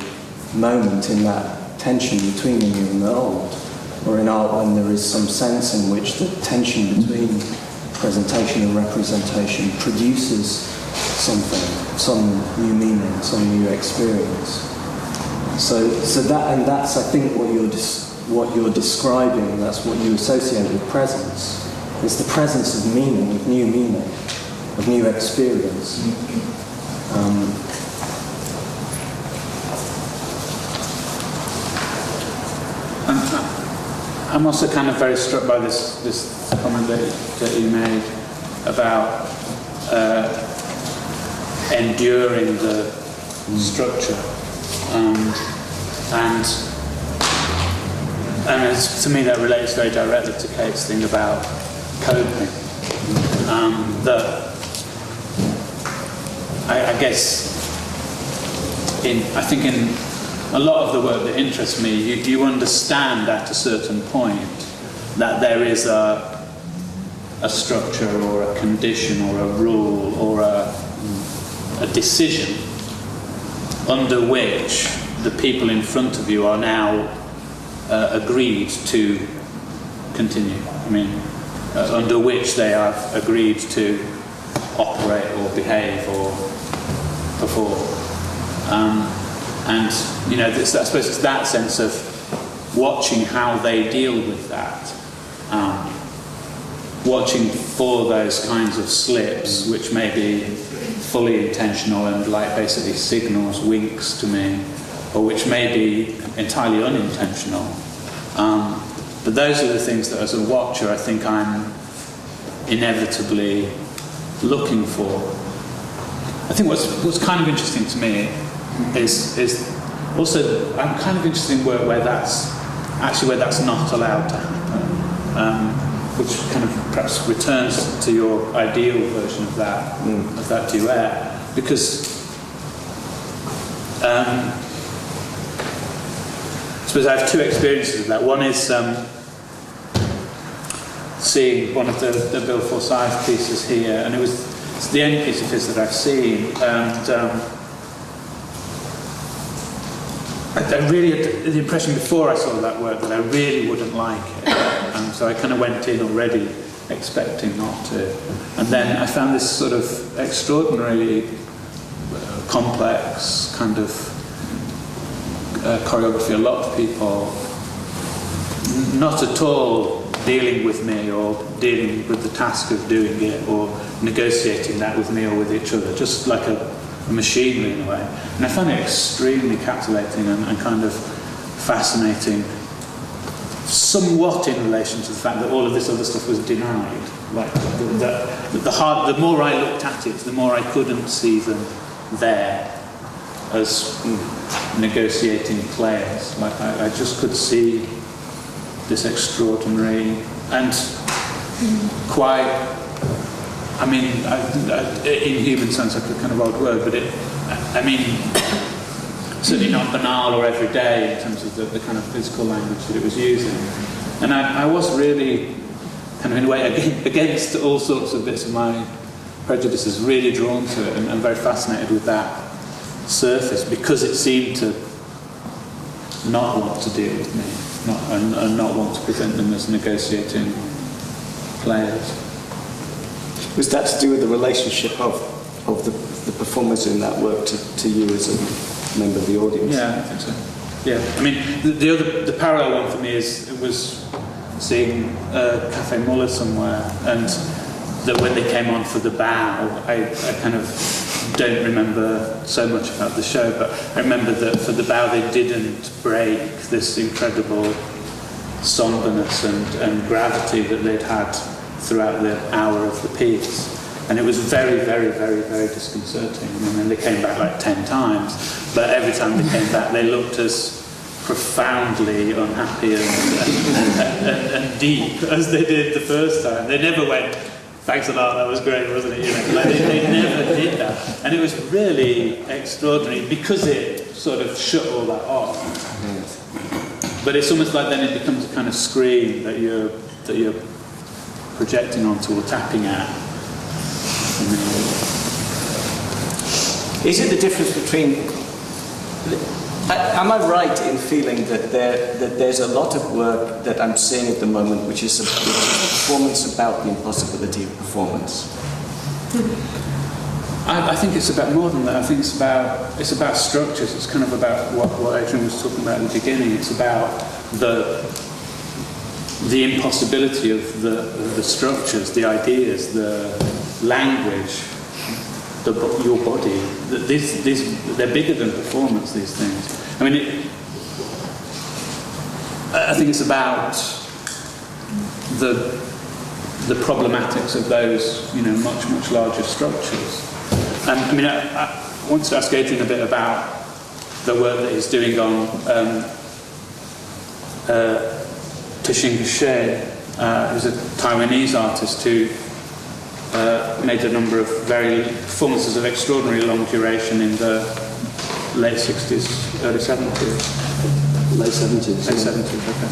moment in that tension between the new and the old, or in art when there is some sense in which the tension between presentation and representation produces something, some new meaning, some new experience. So that's I think what you're describing. That's what you associate with presence. It's the presence of meaning, of new experience. I'm also kind of very struck by this comment that you made about enduring the structure, and to me that relates very directly to Kate's thing about coping. That I guess I think in a lot of the work that interests me, you understand at a certain point that there is a structure or a condition or a rule or a decision under which the people in front of you are now agreed to continue. Under which they have agreed to operate or behave or perform. I suppose it's that sense of watching how they deal with that, watching for those kinds of slips, which may be fully intentional and like basically signals, winks to me, or which may be entirely unintentional. But those are the things that, as a watcher, I think I'm inevitably looking for. I think what's kind of interesting to me is also I'm kind of interested in work where that's not allowed to happen, which kind of perhaps returns to your ideal version of that duet, because I suppose I have two experiences of that. One is seeing one of the Bill Forsyth pieces here, and it's the only piece of his that I've seen, and I really had the impression before I saw that work that I really wouldn't like it, and so I kind of went in already expecting not to, and then I found this sort of extraordinarily complex kind of choreography. A lot of people not at all dealing with me or dealing with the task of doing it or negotiating that with me or with each other, just like a machinery in a way. And I found it extremely captivating and kind of fascinating, somewhat in relation to the fact that all of this other stuff was denied. Like the more I looked at it, the more I couldn't see them there as negotiating players. Like I just could see this extraordinary and quite, I mean, in human sense, like a kind of odd word, but certainly not banal or everyday in terms of the kind of physical language that it was using. And I was really, kind of in a way, against all sorts of bits of my prejudices, really drawn to it and very fascinated with that surface, because it seemed to not want to deal with me, and not want to present them as negotiating players. Was that to do with the relationship of the performers in that work to you as a member of the audience? Yeah, I think so. Yeah, I mean, the parallel one for me was seeing Cafe Muller somewhere, and that when they came on for the bow, I kind of don't remember so much about the show, but I remember that for the bow they didn't break this incredible somberness and gravity that they'd had throughout the hour of the piece. And it was very, very, very, very disconcerting. I mean, they came back like 10 times, but every time they came back they looked as profoundly unhappy and deep as they did the first time. They never went, "Thanks a lot, that was great, wasn't it?" You know, like they never did that. And it was really extraordinary because it sort of shut all that off. But it's almost like then it becomes a kind of screen that you're projecting onto or tapping at. Is it the difference between... Am I right in feeling that there's a lot of work that I'm seeing at the moment which is a performance about the impossibility of performance? I think it's about more than that. I think it's about structures. It's kind of about what Adrian was talking about at the beginning. It's about the impossibility of the structures, the ideas, the language, your body. They're bigger than performance, these things. I mean, I think it's about the problematics of those, much, much larger structures. And I mean, I wanted to ask Adrian a bit about the work that he's doing on Tishing Shea, who's a Taiwanese artist who made a number of performances of extraordinary long duration in the late 60s, early 70s. Late 70s. Late 70s, okay.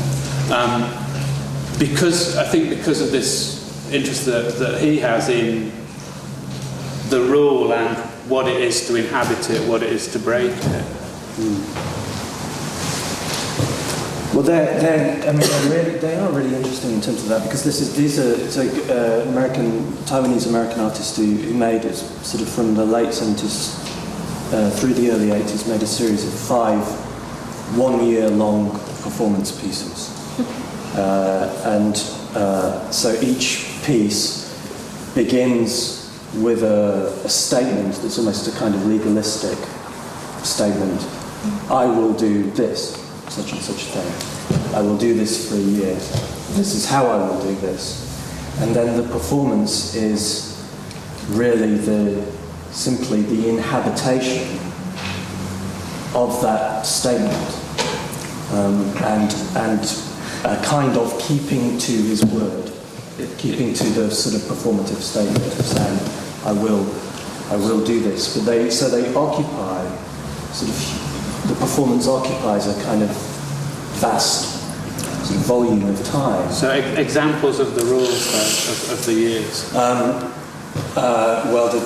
Because of this interest that he has in the rule and what it is to inhabit it, what it is to break it. Well, they are really interesting in terms of that, because it's Taiwanese American artist who made it sort of from the late 70s through the early 80s, made a series of 5 one-year-long performance pieces, so each piece begins with a statement that's almost a kind of legalistic statement. I will do this, such and such a thing. I will do this for a year. This is how I will do this. And then the performance is really the simply the inhabitation of that statement, and a kind of keeping to his word, keeping to the sort of performative statement of saying, I will do this. But they occupy the performance occupies a kind of vast sort of volume of time. So examples of the rules of the years. Well, the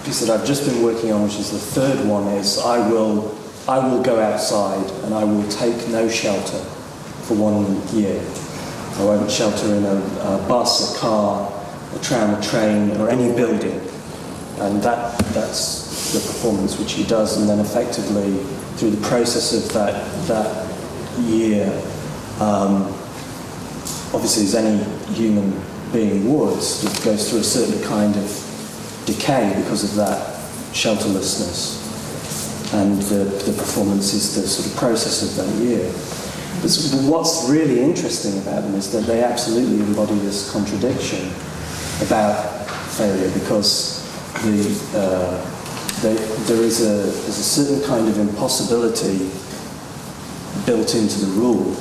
piece that I've just been working on, which is the third one, is I will go outside and I will take no shelter for 1 year. I won't shelter in a bus, a car, a tram, a train, or any building. And that's the performance which he does, and then effectively through the process of that year, obviously as any human being would, it goes through a certain kind of decay because of that shelterlessness, and the performance is the sort of process of that year. But what's really interesting about them is that they absolutely embody this contradiction about failure, because there is a certain kind of impossibility built into the rule,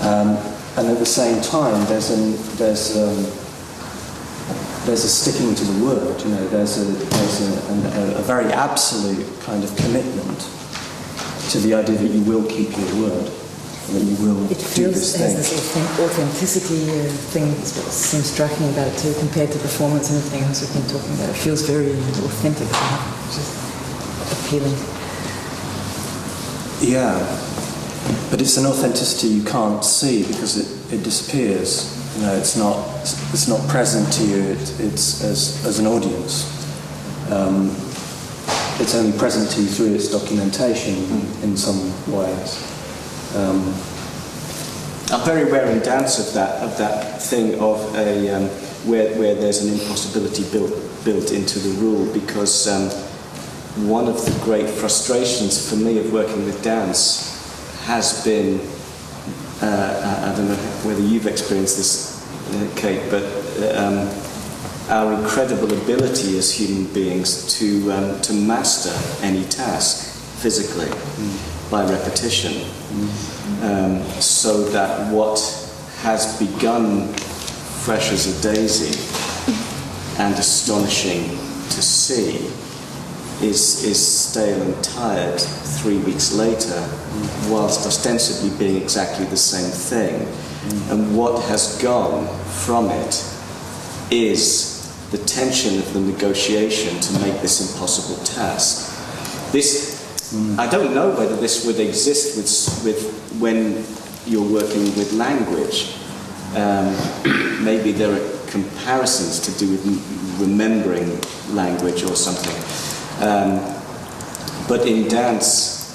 and at the same time there's a sticking to the word. You know, there's a very absolute kind of commitment to the idea that you will keep your word, that you will do this thing. It feels this authenticity thing is what seems striking about it too, compared to performance and everything else we've been talking about. It feels very authentic, which is appealing. Yeah, but it's an authenticity you can't see because it disappears. You know, it's not present to you. It's as an audience. It's only present to you through its documentation in some ways. I'm very aware in dance of that thing of a where there's an impossibility built into the rule, because one of the great frustrations for me of working with dance has been, I don't know whether you've experienced this, Kate, but our incredible ability as human beings to master any task physically by repetition, so that what has begun fresh as a daisy and astonishing to see is stale and tired 3 weeks later, whilst ostensibly being exactly the same thing. And what has gone from it is the tension of the negotiation to make this impossible task. I don't know whether this would exist with when you're working with language. Maybe there are comparisons to do with remembering language or something. But in dance,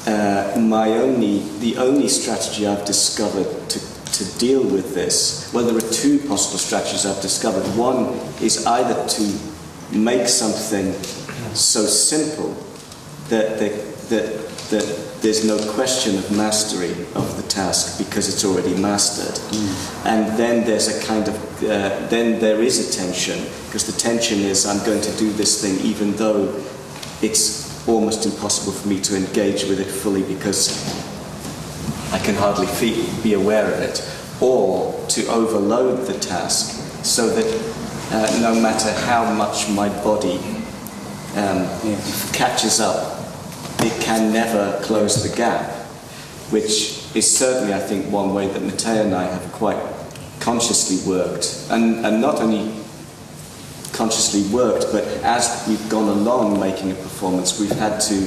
the only strategy I've discovered to deal with this, well, there are two possible strategies I've discovered. One is either to make something so simple that there's no question of mastery of the task because it's already mastered, and then there's a kind of then there is a tension, because the tension is I'm going to do this thing even though it's almost impossible for me to engage with it fully because I can hardly be aware of it, or to overload the task so that no matter how much my body catches up, it can never close the gap, which is certainly, I think, one way that Matteo and I have quite consciously worked, and not only consciously worked, but as we've gone along making a performance, we've had to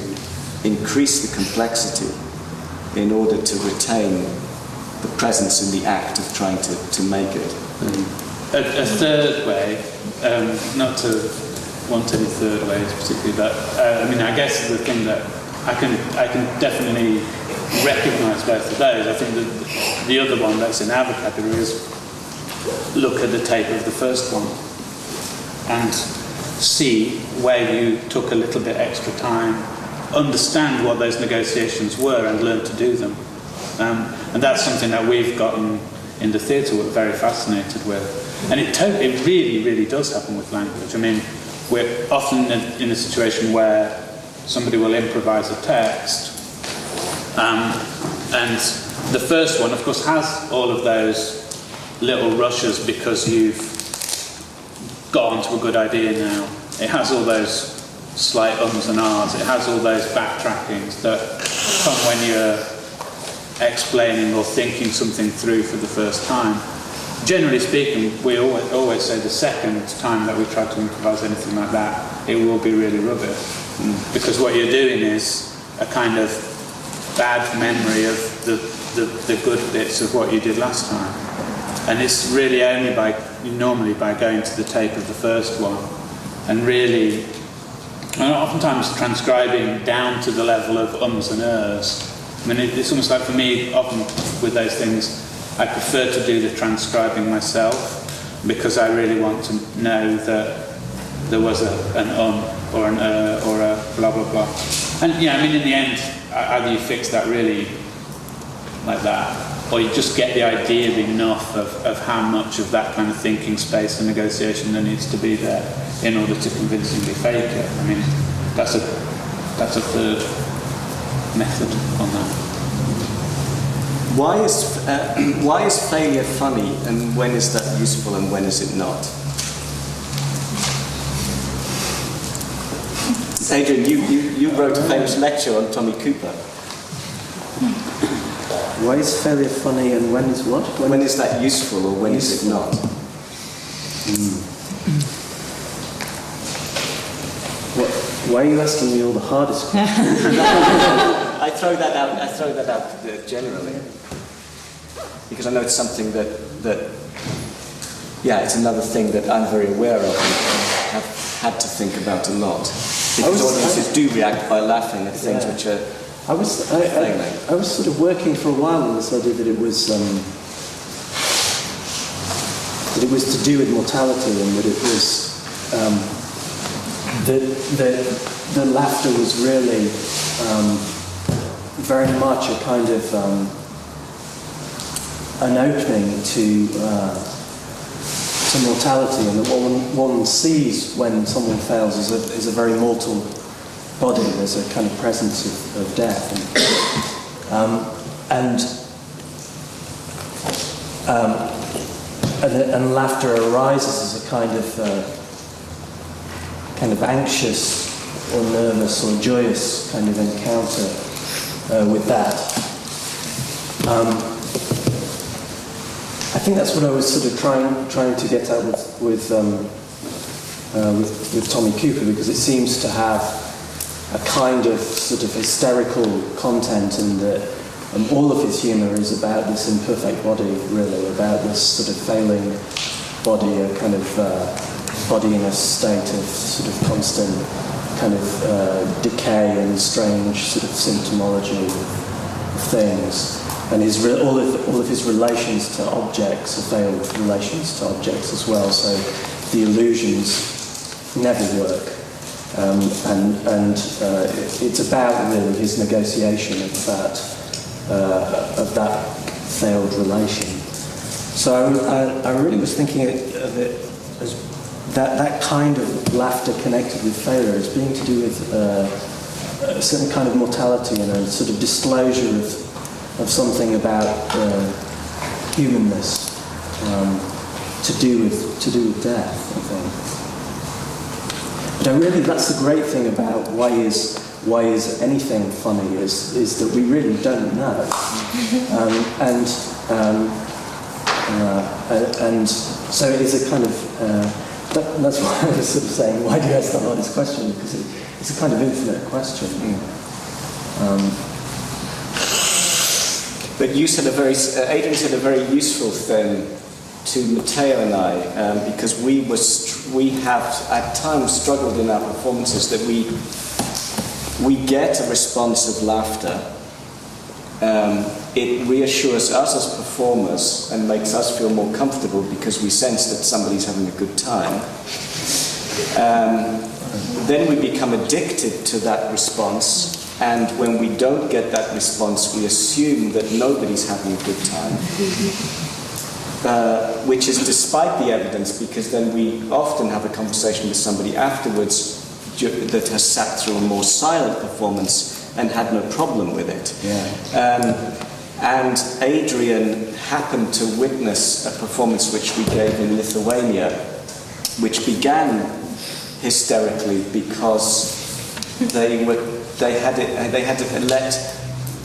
increase the complexity in order to retain the presence in the act of trying to make it. A third way, not to want any third ways particularly, but I mean, I guess the thing that I can definitely recognise both of those. I think that the other one that's in our vocabulary is look at the tape of the first one and see where you took a little bit extra time, understand what those negotiations were and learn to do them. And that's something that we've gotten in the theatre we're very fascinated with. And it really, really does happen with language. I mean, we're often in a situation where somebody will improvise a text, and the first one, of course, has all of those little rushes because you've got onto a good idea now. It has all those slight ums and ahs. It has all those backtrackings that come when you're explaining or thinking something through for the first time. Generally speaking, we always say the second time that we try to improvise anything like that, it will be really rubbish. Because what you're doing is a kind of bad memory of the good bits of what you did last time. And it's really only normally by going to the tape of the first one and really, and oftentimes transcribing down to the level of ums and ers. I mean, it's almost like for me, often with those things, I prefer to do the transcribing myself because I really want to know that there was an or an or a blah blah blah. And yeah, I mean, in the end, either you fix that really like that, or you just get the idea enough of how much of that kind of thinking space and negotiation there needs to be there in order to convincingly fake it. I mean, that's a third method on that. Why is failure funny, and when is that useful, and when is it not? Adrian, you wrote a famous lecture on Tommy Cooper. Why is failure funny, and when is what? When is that useful, or when is it not? Why are you asking me all the hardest questions? I throw that out generally, because I know it's something that it's another thing that I'm very aware of and have had to think about a lot. Because audiences do react by laughing at things which are I was sort of working for a while on this idea that it was to do with mortality, and that it was the laughter was really very much a kind of an opening to mortality, and that what one sees when someone fails is a very mortal body. There's a kind of presence of death, and laughter arises as a kind of anxious or nervous or joyous kind of encounter with that. I think that's what I was sort of trying to get at with Tommy Cooper, because it seems to have a kind of sort of hysterical content, and that all of his humour is about this imperfect body, really, about this sort of failing body, a kind of body in a state of sort of constant kind of decay and strange sort of symptomology of things. And all of his relations to objects are failed relations to objects as well. So the illusions never work, and it's about really his negotiation of that failed relation. So I really was thinking of it as that kind of laughter connected with failure as being to do with a certain kind of mortality and a sort of disclosure of something about humanness, to do with death, I think. But that's the great thing about why is anything funny is that we really don't know, and so it is a kind of that's why I was sort of saying, why do you ask the hardest question? Because it's a kind of infinite question. But you said Adrian said a very useful thing to Matteo and I, because we have at times struggled in our performances that we get a response of laughter. It reassures us as performers and makes us feel more comfortable because we sense that somebody's having a good time. Then we become addicted to that response. And when we don't get that response, we assume that nobody's having a good time. which is despite the evidence, because then we often have a conversation with somebody afterwards that has sat through a more silent performance and had no problem with it. And Adrian happened to witness a performance which we gave in Lithuania, which began hysterically because they had to let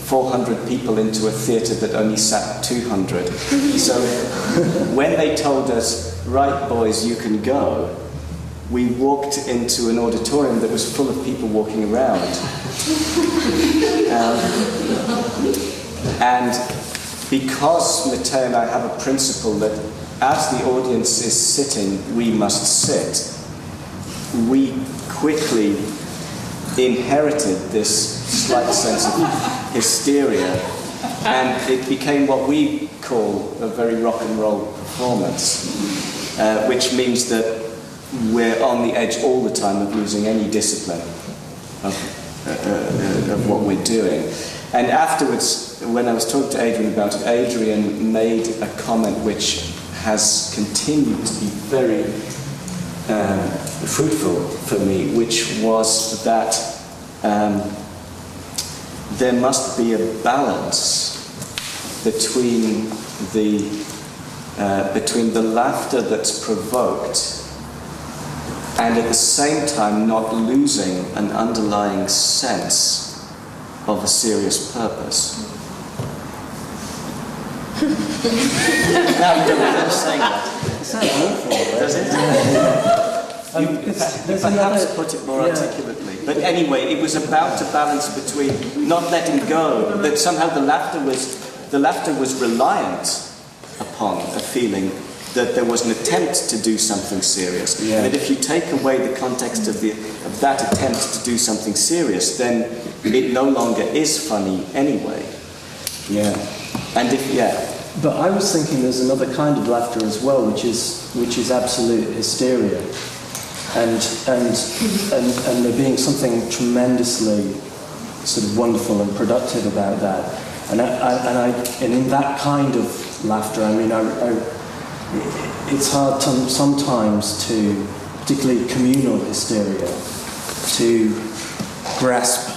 400 people into a theatre that only sat 200. So when they told us, right boys, you can go, we walked into an auditorium that was full of people walking around. And because Matteo and I have a principle that as the audience is sitting, we must sit, we quickly inherited this slight sense of hysteria, and it became what we call a very rock and roll performance, which means that we're on the edge all the time of losing any discipline of what we're doing. And afterwards, when I was talking to Adrian about it, Adrian made a comment which has continued to be very fruitful for me, which was that there must be a balance between the laughter that's provoked and at the same time not losing an underlying sense of a serious purpose. Now you don't remember saying that. It sounds awful, does it? You perhaps put it more articulately. But anyway, it was about a balance between not letting go, that somehow the laughter was reliant upon a feeling that there was an attempt to do something serious. And that if you take away the context of that attempt to do something serious, then it no longer is funny anyway. But I was thinking there's another kind of laughter as well, which is absolute hysteria, and there being something tremendously sort of wonderful and productive about that. And in that kind of laughter, I mean, it's hard sometimes to, particularly communal hysteria, to grasp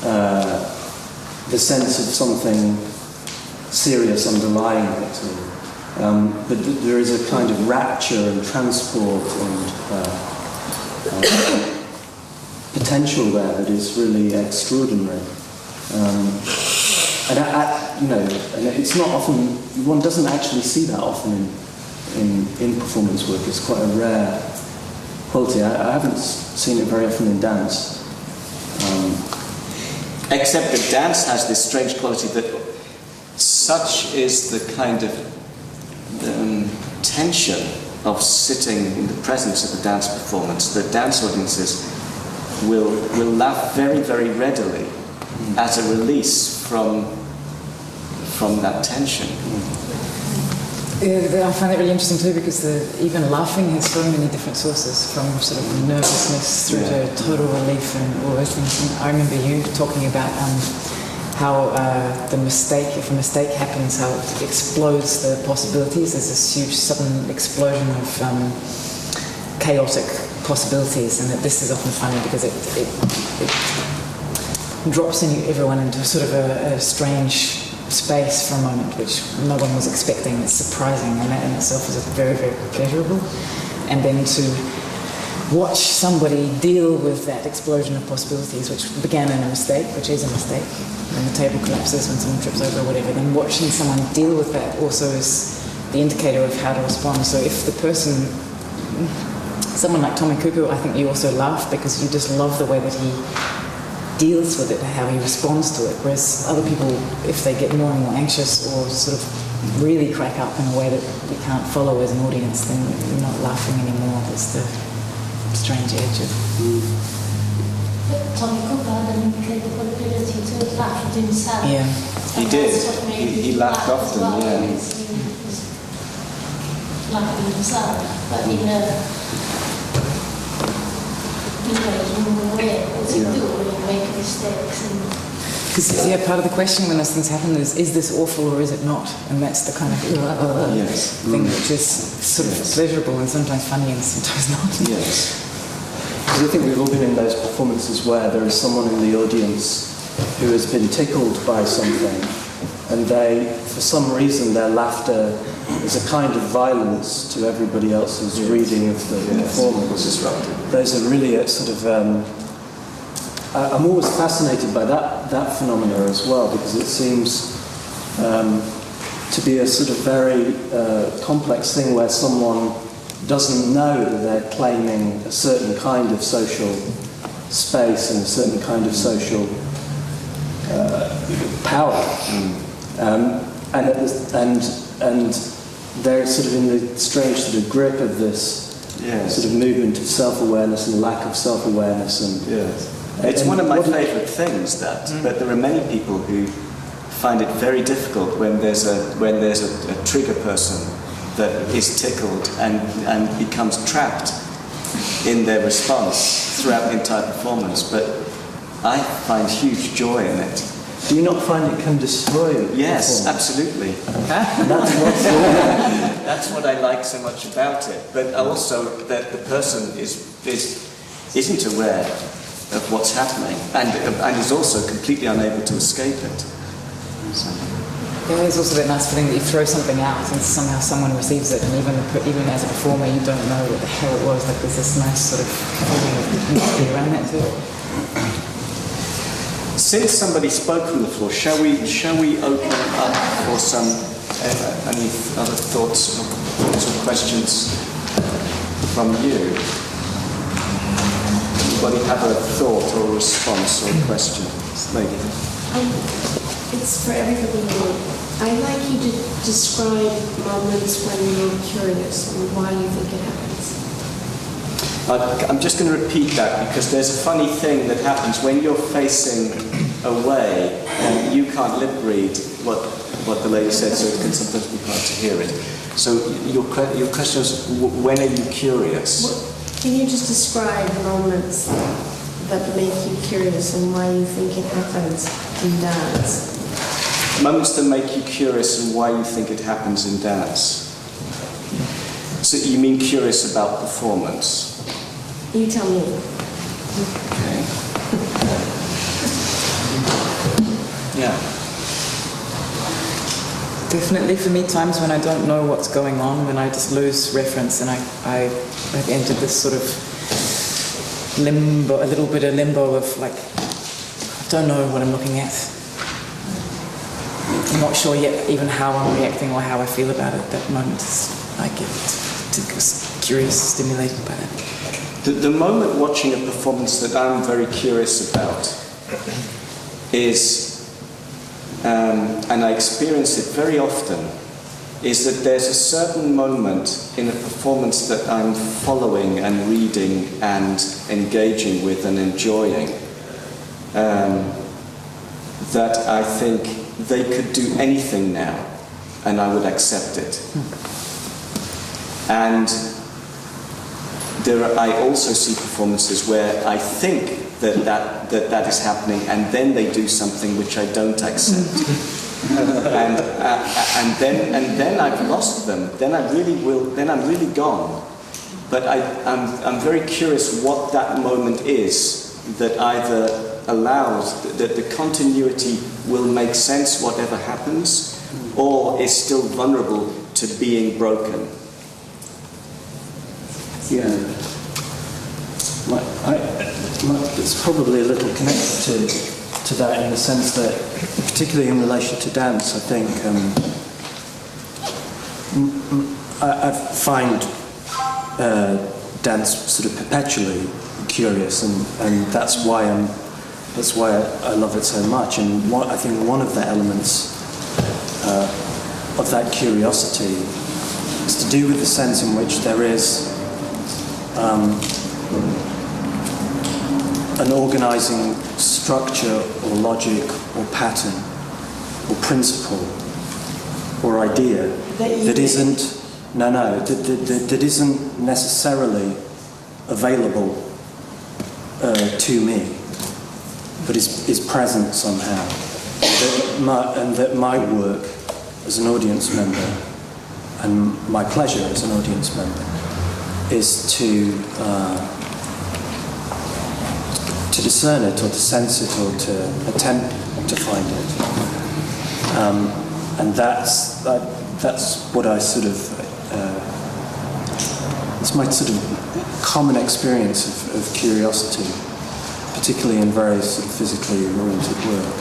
the sense of something serious underlying it. But there is a kind of rapture and transport and potential there that is really extraordinary. And it's not often, one doesn't actually see that often in performance work. It's quite a rare quality. I haven't seen it very often in dance. Except that dance has this strange quality that such is the kind of tension of sitting in the presence of a dance performance that dance audiences will laugh very, very readily as a release from that tension. I find that really interesting too, because even laughing has so many different sources, from sort of nervousness through to total relief and all those things. And I remember you talking about how if a mistake happens, how it explodes the possibilities. There's this huge sudden explosion of chaotic possibilities, and that this is often funny because it drops everyone into sort of a strange space for a moment, which no one was expecting. It's surprising, and that in itself is very, very pleasurable. And then to watch somebody deal with that explosion of possibilities, which began in a mistake, which is a mistake, when the table collapses, when someone trips over or whatever, then watching someone deal with that also is the indicator of how to respond. So if the person, someone like Tommy Kuku, I think you also laugh because you just love the way that he deals with it, how he responds to it, whereas other people, if they get more and more anxious or sort of really crack up in a way that we can't follow as an audience, then you're not laughing anymore. There's the strange edge of... But Tommy Cooper had an incredible ability to laugh at himself. Yeah, he did. He laughed often, well. yeah. He was laughing at himself, but in a human way, what you do when you make mistakes. Because part of the question when those things happen is this awful or is it not? And that's the kind of thing which is sort of pleasurable and sometimes funny and sometimes not. Yes. Because I think we've all been in those performances where there is someone in the audience who has been tickled by something, and they, for some reason, their laughter is a kind of violence to everybody else's reading of the performance. Those are really a sort of... I'm always fascinated by that phenomena as well, because it seems to be a sort of very complex thing where someone doesn't know that they're claiming a certain kind of social space and a certain kind of social power, and they're sort of in the strange sort of grip of this sort of movement of self-awareness and lack of self-awareness. And it's one of my favourite things that there are many people who find it very difficult when there's a trigger person that is tickled and becomes trapped in their response throughout the entire performance. But I find huge joy in it. Do you not find it can destroy you? Yes, absolutely. That's what I like so much about it. But also that the person isn't aware of what's happening and is also completely unable to escape it. So. Yeah, it's also that nice feeling that you throw something out and somehow someone receives it, and even as a performer you don't know what the hell it was. Like there's this nice sort of feeling of mystery around that too. Since somebody spoke from the floor, shall we open up for some any other thoughts or questions from you? Anybody have a thought or a response or a question? Lady. It's for everybody. I'd like you to describe moments when you're curious and why you think it happens. I'm just going to repeat that because there's a funny thing that happens when you're facing away and you can't lip read what the lady said, so it can sometimes be hard to hear it. So your question is, when are you curious? Can you just describe moments that make you curious and why you think it happens in dance? Moments that make you curious and why you think it happens in dance. So you mean curious about performance? You tell me. Okay. Yeah. Definitely for me, times when I don't know what's going on, when I just lose reference and I've entered this sort of limbo, a little bit of limbo of like, I don't know what I'm looking at. I'm not sure yet even how I'm reacting or how I feel about it. That moment I get curious, stimulated by that. The moment watching a performance that I'm very curious about is, and I experience it very often, is that there's a certain moment in a performance that I'm following and reading and engaging with and enjoying that I think they could do anything now and I would accept it. And I also see performances where I think that is happening, and then they do something which I don't accept, and then I've lost them. Then I really will. Then I'm really gone. But I'm very curious what that moment is that either allows that the continuity will make sense whatever happens, or is still vulnerable to being broken. Yeah. It's probably a little connected to that in the sense that, particularly in relation to dance, I think I find dance sort of perpetually curious, and that's why I love it so much. And I think one of the elements of that curiosity is to do with the sense in which there is an organising structure or logic or pattern or principle or idea that isn't necessarily available to me. but is present somehow. That my work as an audience member and my pleasure as an audience member is to discern it or to sense it or to attempt to find it. And that's what I sort of, it's my sort of common experience of curiosity, particularly in very sort of physically oriented work.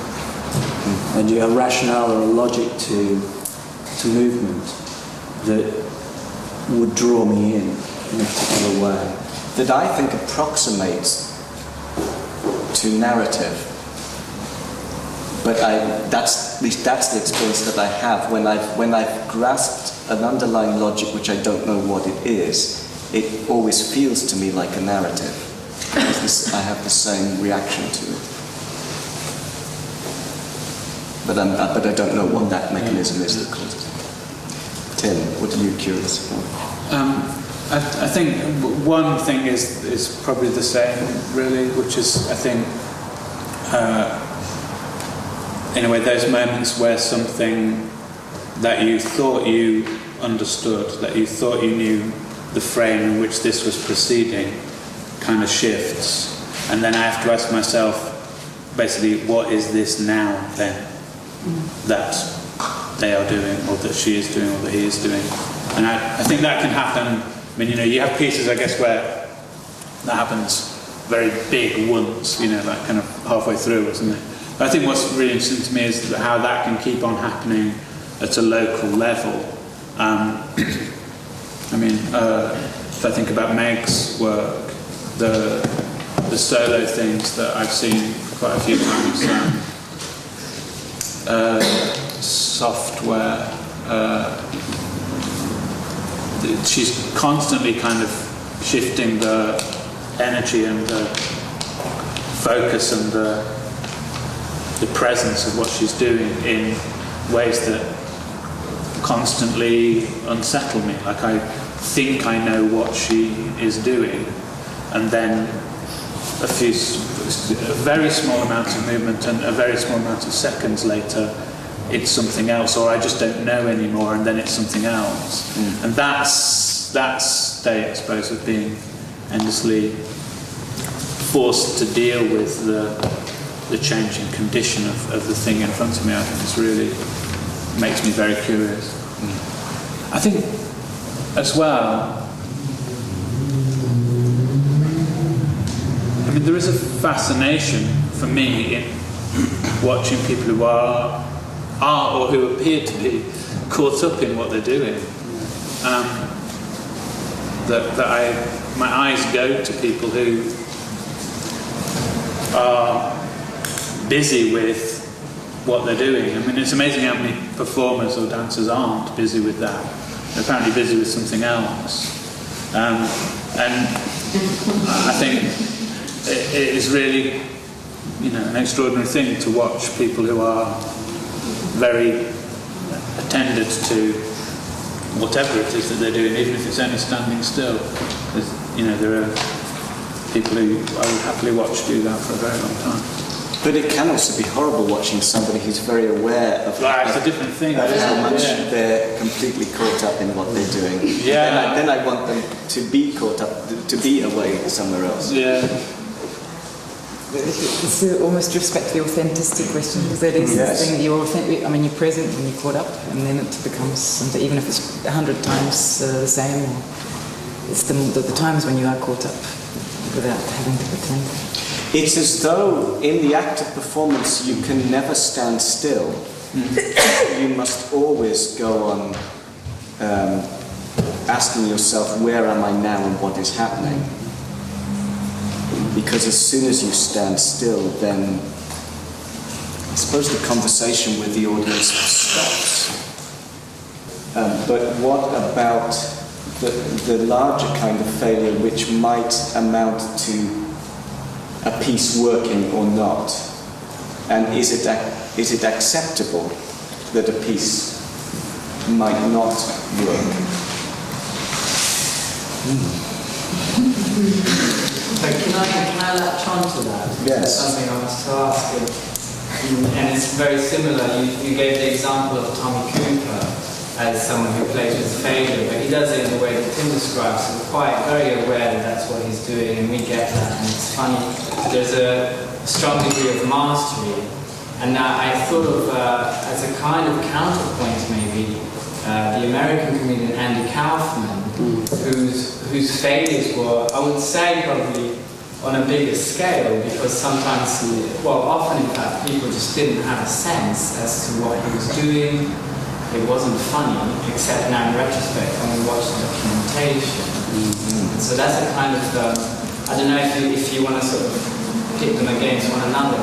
And you have a rationale or a logic to movement that would draw me in a particular way. That I think approximates to narrative. But at least that's the experience that I have when I've grasped an underlying logic which I don't know what it is. It always feels to me like a narrative. I have the same reaction to it. But I don't know what that mechanism is that causes it. Tim, what are you curious about? I think one thing is probably the same, really, which is, I think, in a way, those moments where something that you thought you understood, that you thought you knew the frame in which this was proceeding, kind of shifts. And then I have to ask myself, basically, what is this now, then, that they are doing, or that she is doing, or that he is doing? And I think that can happen. I mean, you have pieces, I guess, where that happens very big once, like kind of halfway through, isn't it? But I think what's really interesting to me is how that can keep on happening at a local level. If I think about Meg's work, the solo things that I've seen quite a few times, software, she's constantly kind of shifting the energy and the focus and the presence of what she's doing in ways that constantly unsettle me. Like I think I know what she is doing, and then a very small amount of movement and a very small amount of seconds later it's something else, or I just don't know anymore, and then it's something else. And that's that state, I suppose, of being endlessly forced to deal with the changing condition of the thing in front of me. I think this really makes me very curious. I think as well, I mean, there is a fascination for me in watching people who are or who appear to be caught up in what they're doing. My eyes go to people who are busy with what they're doing. I mean, it's amazing how many performers or dancers aren't busy with that. They're apparently busy with something else. And I think it is really, an extraordinary thing to watch people who are very attended to whatever it is that they're doing, even if it's only standing still. There are people who I would happily watch do that for a very long time. But it can also be horrible watching somebody who's very aware of it's a different thing. How much they're completely caught up in what they're doing. Yeah. Then I want them to be caught up, to be away somewhere else. Yeah. It's almost respect the authenticity question, because it is this thing that you're authentic. I mean, you're present when you're caught up, and then it becomes something, even if it's 100 times the same. Or it's the times when you are caught up without having to pretend. It's as though in the act of performance you can never stand still. You must always go on asking yourself, where am I now and what is happening? Because as soon as you stand still, then I suppose the conversation with the audience stops. But what about the larger kind of failure, which might amount to a piece working or not? And is it acceptable that a piece might not work? So can I latch on to that? Yes. Something I was to ask. And it's very similar. You gave the example of Tommy Cooper as someone who plays with failure, but he does it in the way that Tim describes. So we're quite very aware that that's what he's doing, and we get that. And it's funny. There's a strong degree of mastery. And now I thought of, as a kind of counterpoint maybe, the American comedian Andy Kaufman, whose failures were, I would say, probably on a bigger scale, because sometimes, often in fact, people just didn't have a sense as to what he was doing. It wasn't funny, except now in retrospect when we watch the documentation. Mm-hmm. So that's a kind of, I don't know if you want to sort of pit them against one another.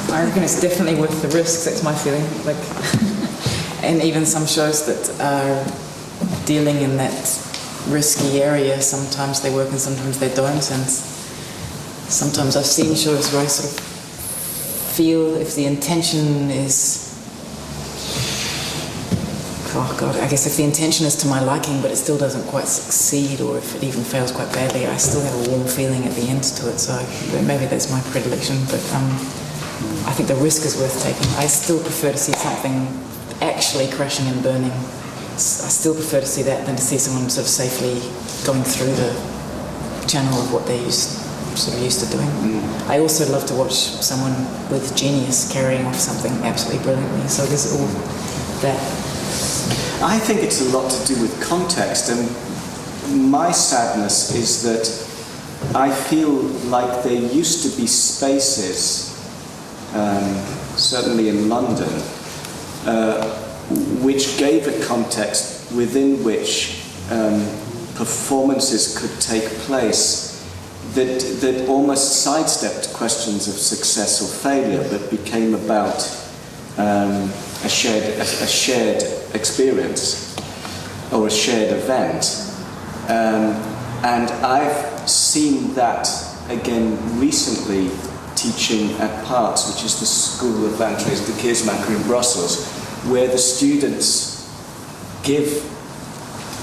I reckon it's definitely worth the risks. That's my feeling. And even some shows that are dealing in that risky area, sometimes they work and sometimes they don't. And sometimes I've seen shows where I sort of feel if the intention is, I guess if the intention is to my liking, but it still doesn't quite succeed, or if it even fails quite badly, I still have a warm feeling at the end to it. So maybe that's my predilection, but I think the risk is worth taking. I still prefer to see something actually crashing and burning. I still prefer to see that than to see someone sort of safely going through the channel of what they're used to doing. I also love to watch someone with genius carrying off something absolutely brilliantly. So there's all that. I think it's a lot to do with context, and my sadness is that I feel like there used to be spaces, certainly in London, which gave a context within which performances could take place that almost sidestepped questions of success or failure, but became about a shared experience or a shared event. And I've seen that again recently teaching at Parts, which is the School of Andries de Keersmaker in Brussels, where the students give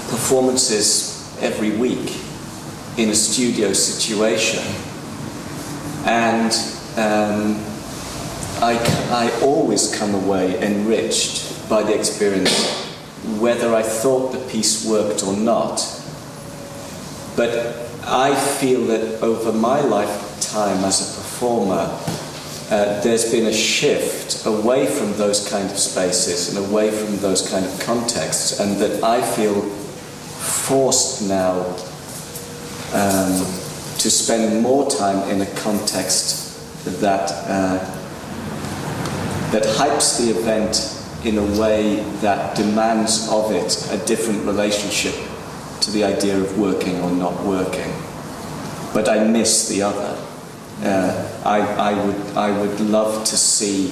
performances every week in a studio situation. And I always come away enriched by the experience, whether I thought the piece worked or not. But I feel that over my lifetime as a performer, there's been a shift away from those kind of spaces and away from those kind of contexts, and that I feel forced now to spend more time in a context that hypes the event in a way that demands of it a different relationship to the idea of working or not working. But I miss the other. I would love to see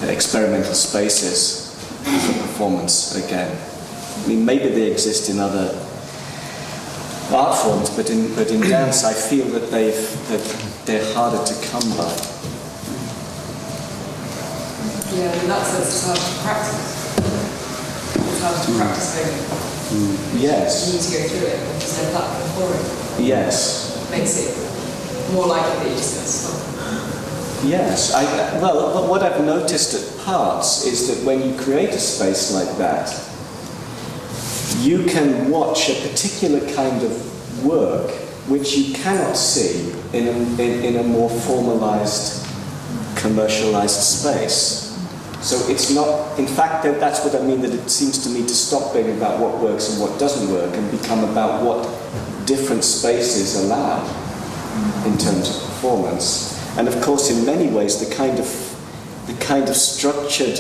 experimental spaces for performance again. I mean, maybe they exist in other art forms, but in dance, I feel that they're harder to come by. Yeah, in that sense, it's hard to practice. It's hard to practice failure. Yes. You need to go through it, and there's no platform for it. Yes. Makes it more likely that you just going to stop. Yes. Well, what I've noticed at Parts is that when you create a space like that, you can watch a particular kind of work which you cannot see in a more formalized, commercialized space. So it's not, in fact, that's what I mean, that it seems to me to stop being about what works and what doesn't work and become about what different spaces allow in terms of performance. And of course, in many ways, the kind of structured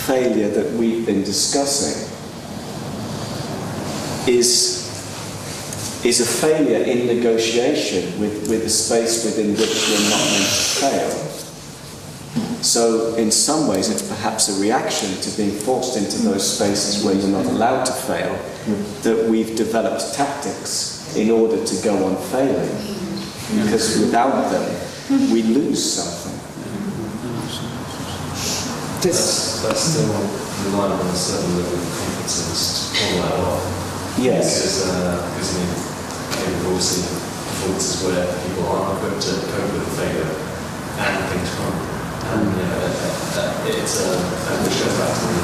failure that we've been discussing is a failure in negotiation with a space within which you're not meant to fail. So in some ways it's perhaps a reaction to being forced into those spaces where you're not allowed to fail, that we've developed tactics in order to go on failing. Because without them, we lose something. That's still relying on a certain level of competence to pull that off. Yes. Because we've all seen performances where people aren't equipped to cope with failure and things wrong. And it's which goes back to the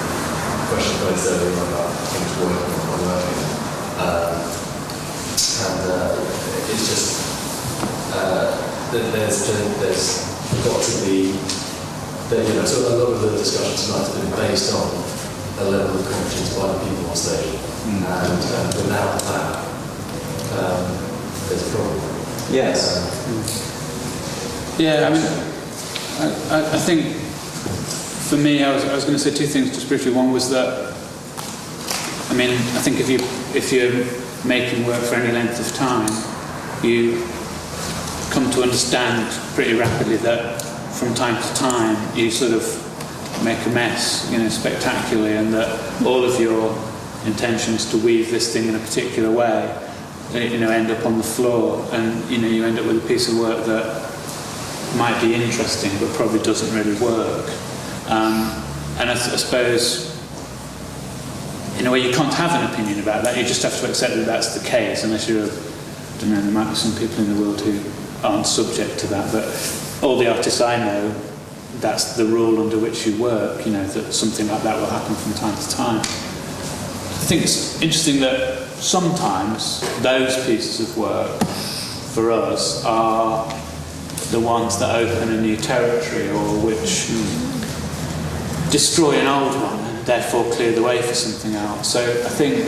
question posed earlier about things working or not working. It's just there's got to be. So a lot of the discussion tonight has been based on a level of competence by the people on stage, and without that, there's a problem. Yes. Yeah, I mean, I think for me, I was going to say two things just briefly. One was that, I mean, I think if you're making work for any length of time, you come to understand pretty rapidly that from time to time you sort of make a mess, spectacularly, and that all of your intentions to weave this thing in a particular way, end up on the floor, and you end up with a piece of work that might be interesting but probably doesn't really work. And I suppose in a way you can't have an opinion about that. You just have to accept that that's the case, unless you're, I don't know, there might be some people in the world who aren't subject to that, but all the artists I know, that's the rule under which you work, that something like that will happen from time to time. I think it's interesting that sometimes those pieces of work for us are the ones that open a new territory, or which destroy an old one and therefore clear the way for something else. So I think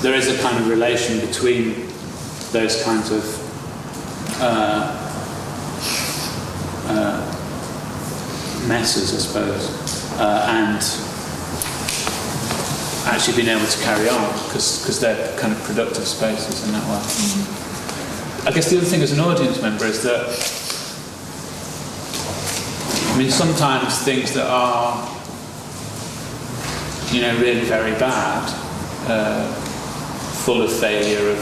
there is a kind of relation between those kinds of messes, I suppose, and actually being able to carry on, because they're kind of productive spaces in that way. I guess the other thing as an audience member is that, I mean, sometimes things that are, really very bad, full of failure of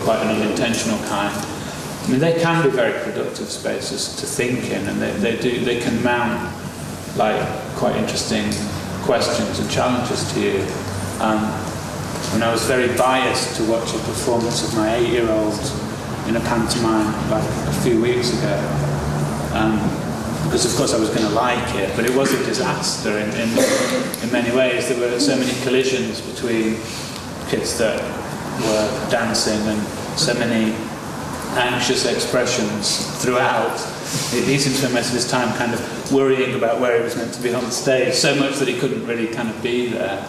quite an unintentional kind, I mean, they can be very productive spaces to think in, and they can mount quite interesting questions and challenges to you. And I was very biased to watch a performance of my 8-year-old in a pantomime a few weeks ago, because of course I was going to like it, but it was a disaster in many ways. There were so many collisions between kids that were dancing, and so many anxious expressions throughout. He seemed to spend most of his time kind of worrying about where he was meant to be on the stage, so much that he couldn't really kind of be there.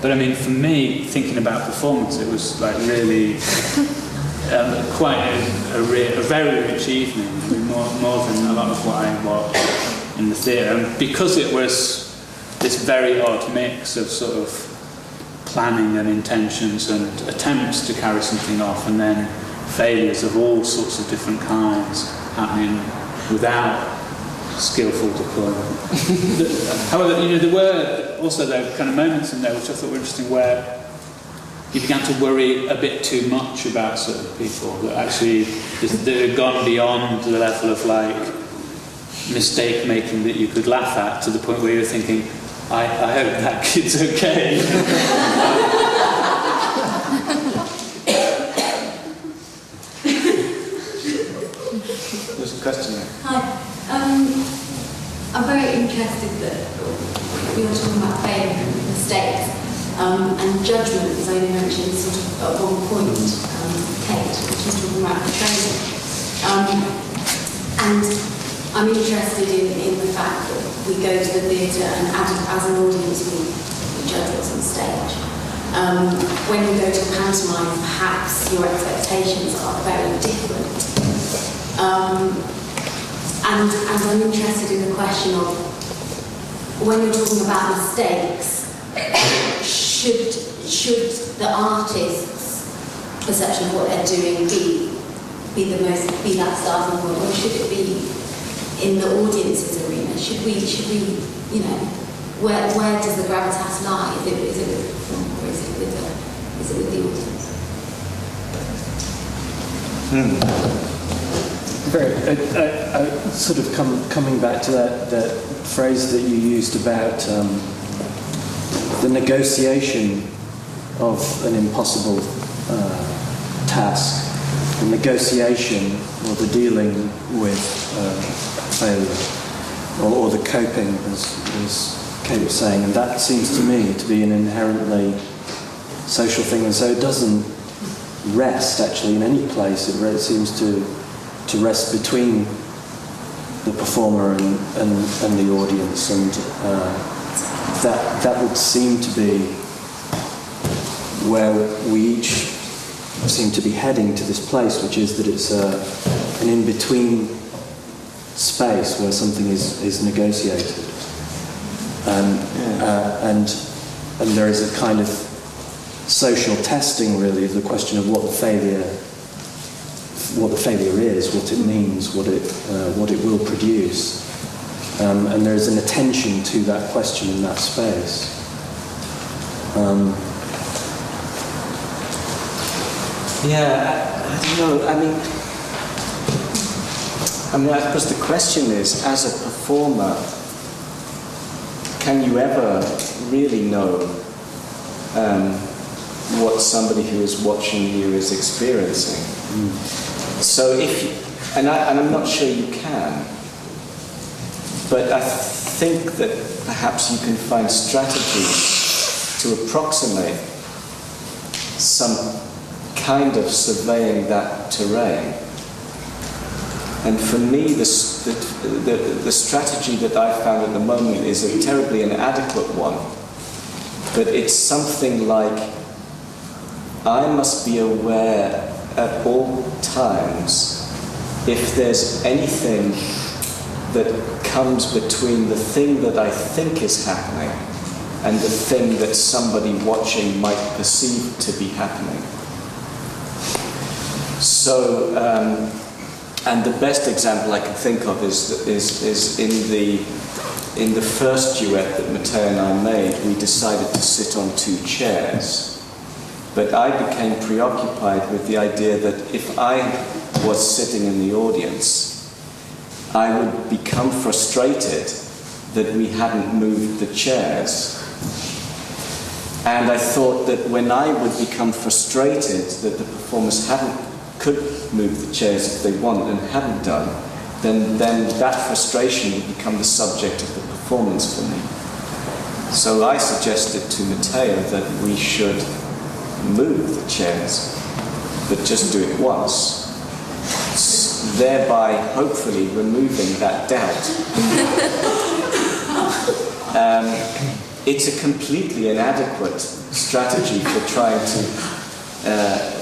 But I mean, for me, thinking about performance, it was really quite a very rich evening. I mean, more than a lot of what I watched in the theatre. And because it was this very odd mix of sort of planning and intentions and attempts to carry something off, and then failures of all sorts of different kinds happening without skillful deployment. However, there were also kind of moments in there which I thought were interesting, where you began to worry a bit too much about certain people, that actually they had gone beyond the level of mistake making that you could laugh at, to the point where you're thinking, I hope that kid's okay. There's a question there. Hi. I'm very interested that we were talking about failure and mistakes, and judgment was only mentioned sort of at one point, Kate, which was talking about training. And I'm interested in the fact that we go to the theatre, and as an audience we judge what's on stage. When you go to a pantomime, perhaps your expectations are very different. And I'm interested in the question of, when you're talking about mistakes, should the artist's perception of what they're doing be that starting point, or should it be in the audience's arena? Should we where does the gravitas lie? Is it with the performer, or is it with the audience? Sort of coming back to that phrase that you used about the negotiation of an impossible task, the negotiation or the dealing with failure, or the coping, as Kate was saying, and that seems to me to be an inherently social thing, and so it doesn't rest actually in any place. It seems to rest between the performer and the audience, and that would seem to be where we each seem to be heading to this place, which is that it's an in-between space where something is negotiated, and there is a kind of social testing, really, of the question of what the failure is, what it means, what it will produce, and there is an attention to that question in that space. I don't know. I mean, I suppose the question is, as a performer, can you ever really know what somebody who is watching you is experiencing? So I'm not sure you can, but I think that perhaps you can find strategies to approximate some kind of surveying that terrain. And for me, the strategy that I found at the moment is a terribly inadequate one, but it's something like, I must be aware at all times if there's anything that comes between the thing that I think is happening and the thing that somebody watching might perceive to be happening. So, and the best example I can think of is in the first duet that Matteo and I made. We decided to sit on two chairs. But I became preoccupied with the idea that if I was sitting in the audience, I would become frustrated that we hadn't moved the chairs. And I thought that when I would become frustrated that the performers could move the chairs if they wanted and hadn't done, then that frustration would become the subject of the performance for me. So I suggested to Matteo that we should move the chairs, but just do it once, thereby hopefully removing that doubt. It's a completely inadequate strategy for trying to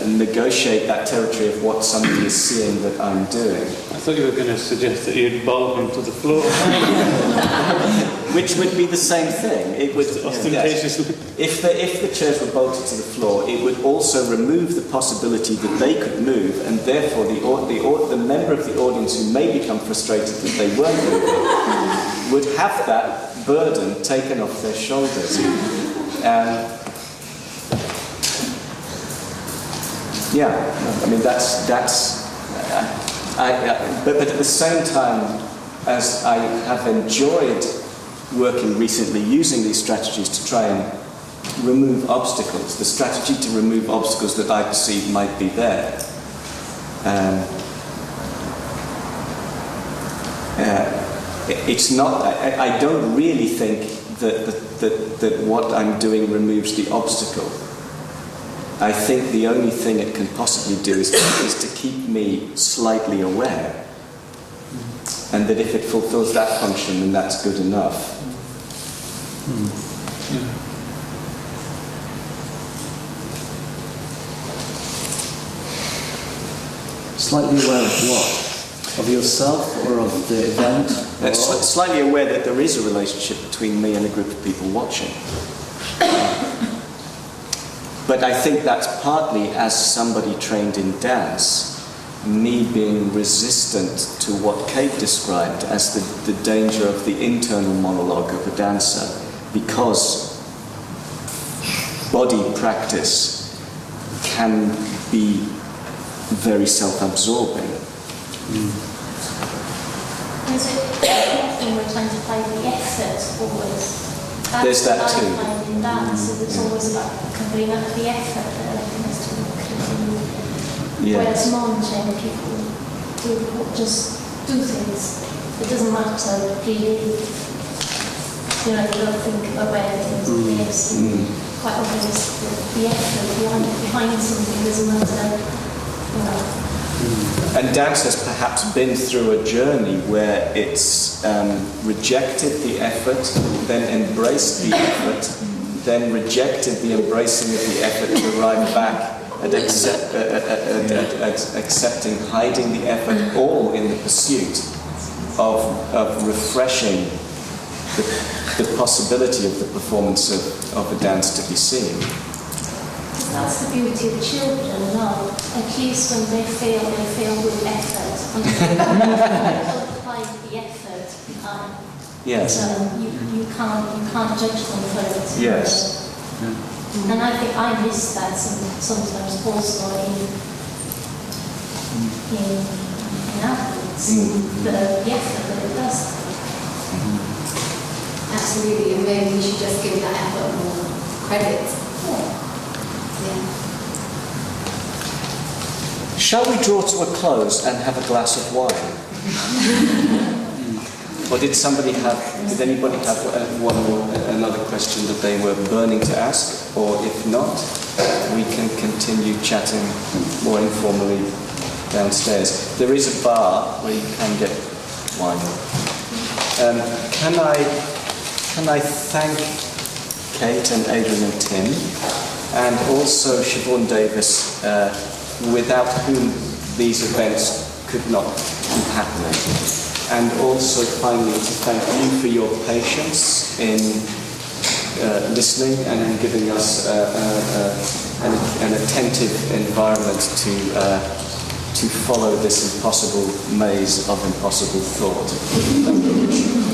negotiate that territory of what somebody is seeing that I'm doing. I thought you were going to suggest that you'd bolt them to the floor. Which would be the same thing. It would ostentatiously. Yes. If the chairs were bolted to the floor, it would also remove the possibility that they could move, and therefore the member of the audience who may become frustrated that they weren't moving would have that burden taken off their shoulders. I mean that's. But at the same time, as I have enjoyed working recently using these strategies to try and remove obstacles, the strategy to remove obstacles that I perceive might be there. It's not. I don't really think that what I'm doing removes the obstacle. I think the only thing it can possibly do is to keep me slightly aware, and that if it fulfills that function, then that's good enough. Slightly aware of what? Of yourself or of the event? Slightly aware that there is a relationship between me and a group of people watching. But I think that's partly, as somebody trained in dance, me being resistant to what Kate described as the danger of the internal monologue of a dancer, because body practice can be very self-absorbing. Is it often we're trying to play the excerpts always? There's that too. in dance, it's always about covering up the effort that everything has to continue. Whereas mountain people will just do things. It doesn't matter really, they don't think about where things are placed. Quite often it's the effort behind something doesn't matter. And dance has perhaps been through a journey where it's rejected the effort, then embraced the effort, then rejected the embracing of the effort to arrive back at accepting, hiding the effort, all in the pursuit of refreshing the possibility of the performance of a dance to be seen. That's the beauty of children, at least when they fail with effort. And they don't apply the effort. Yes. So you can't judge them for it. Yes. And I think I miss that sometimes also in athletes, the effort that it does. Absolutely, and maybe we should just give that effort more credit. Shall we draw to a close and have a glass of wine? Or did anybody have one or another question that they were burning to ask? Or if not, we can continue chatting more informally downstairs. There is a bar where you can get wine. Can I thank Kate and Adrian and Tim, and also Siobhan Davies, without whom these events could not be happening. And also finally to thank you for your patience in listening and in giving us an attentive environment to follow this impossible maze of impossible thought. Thank you.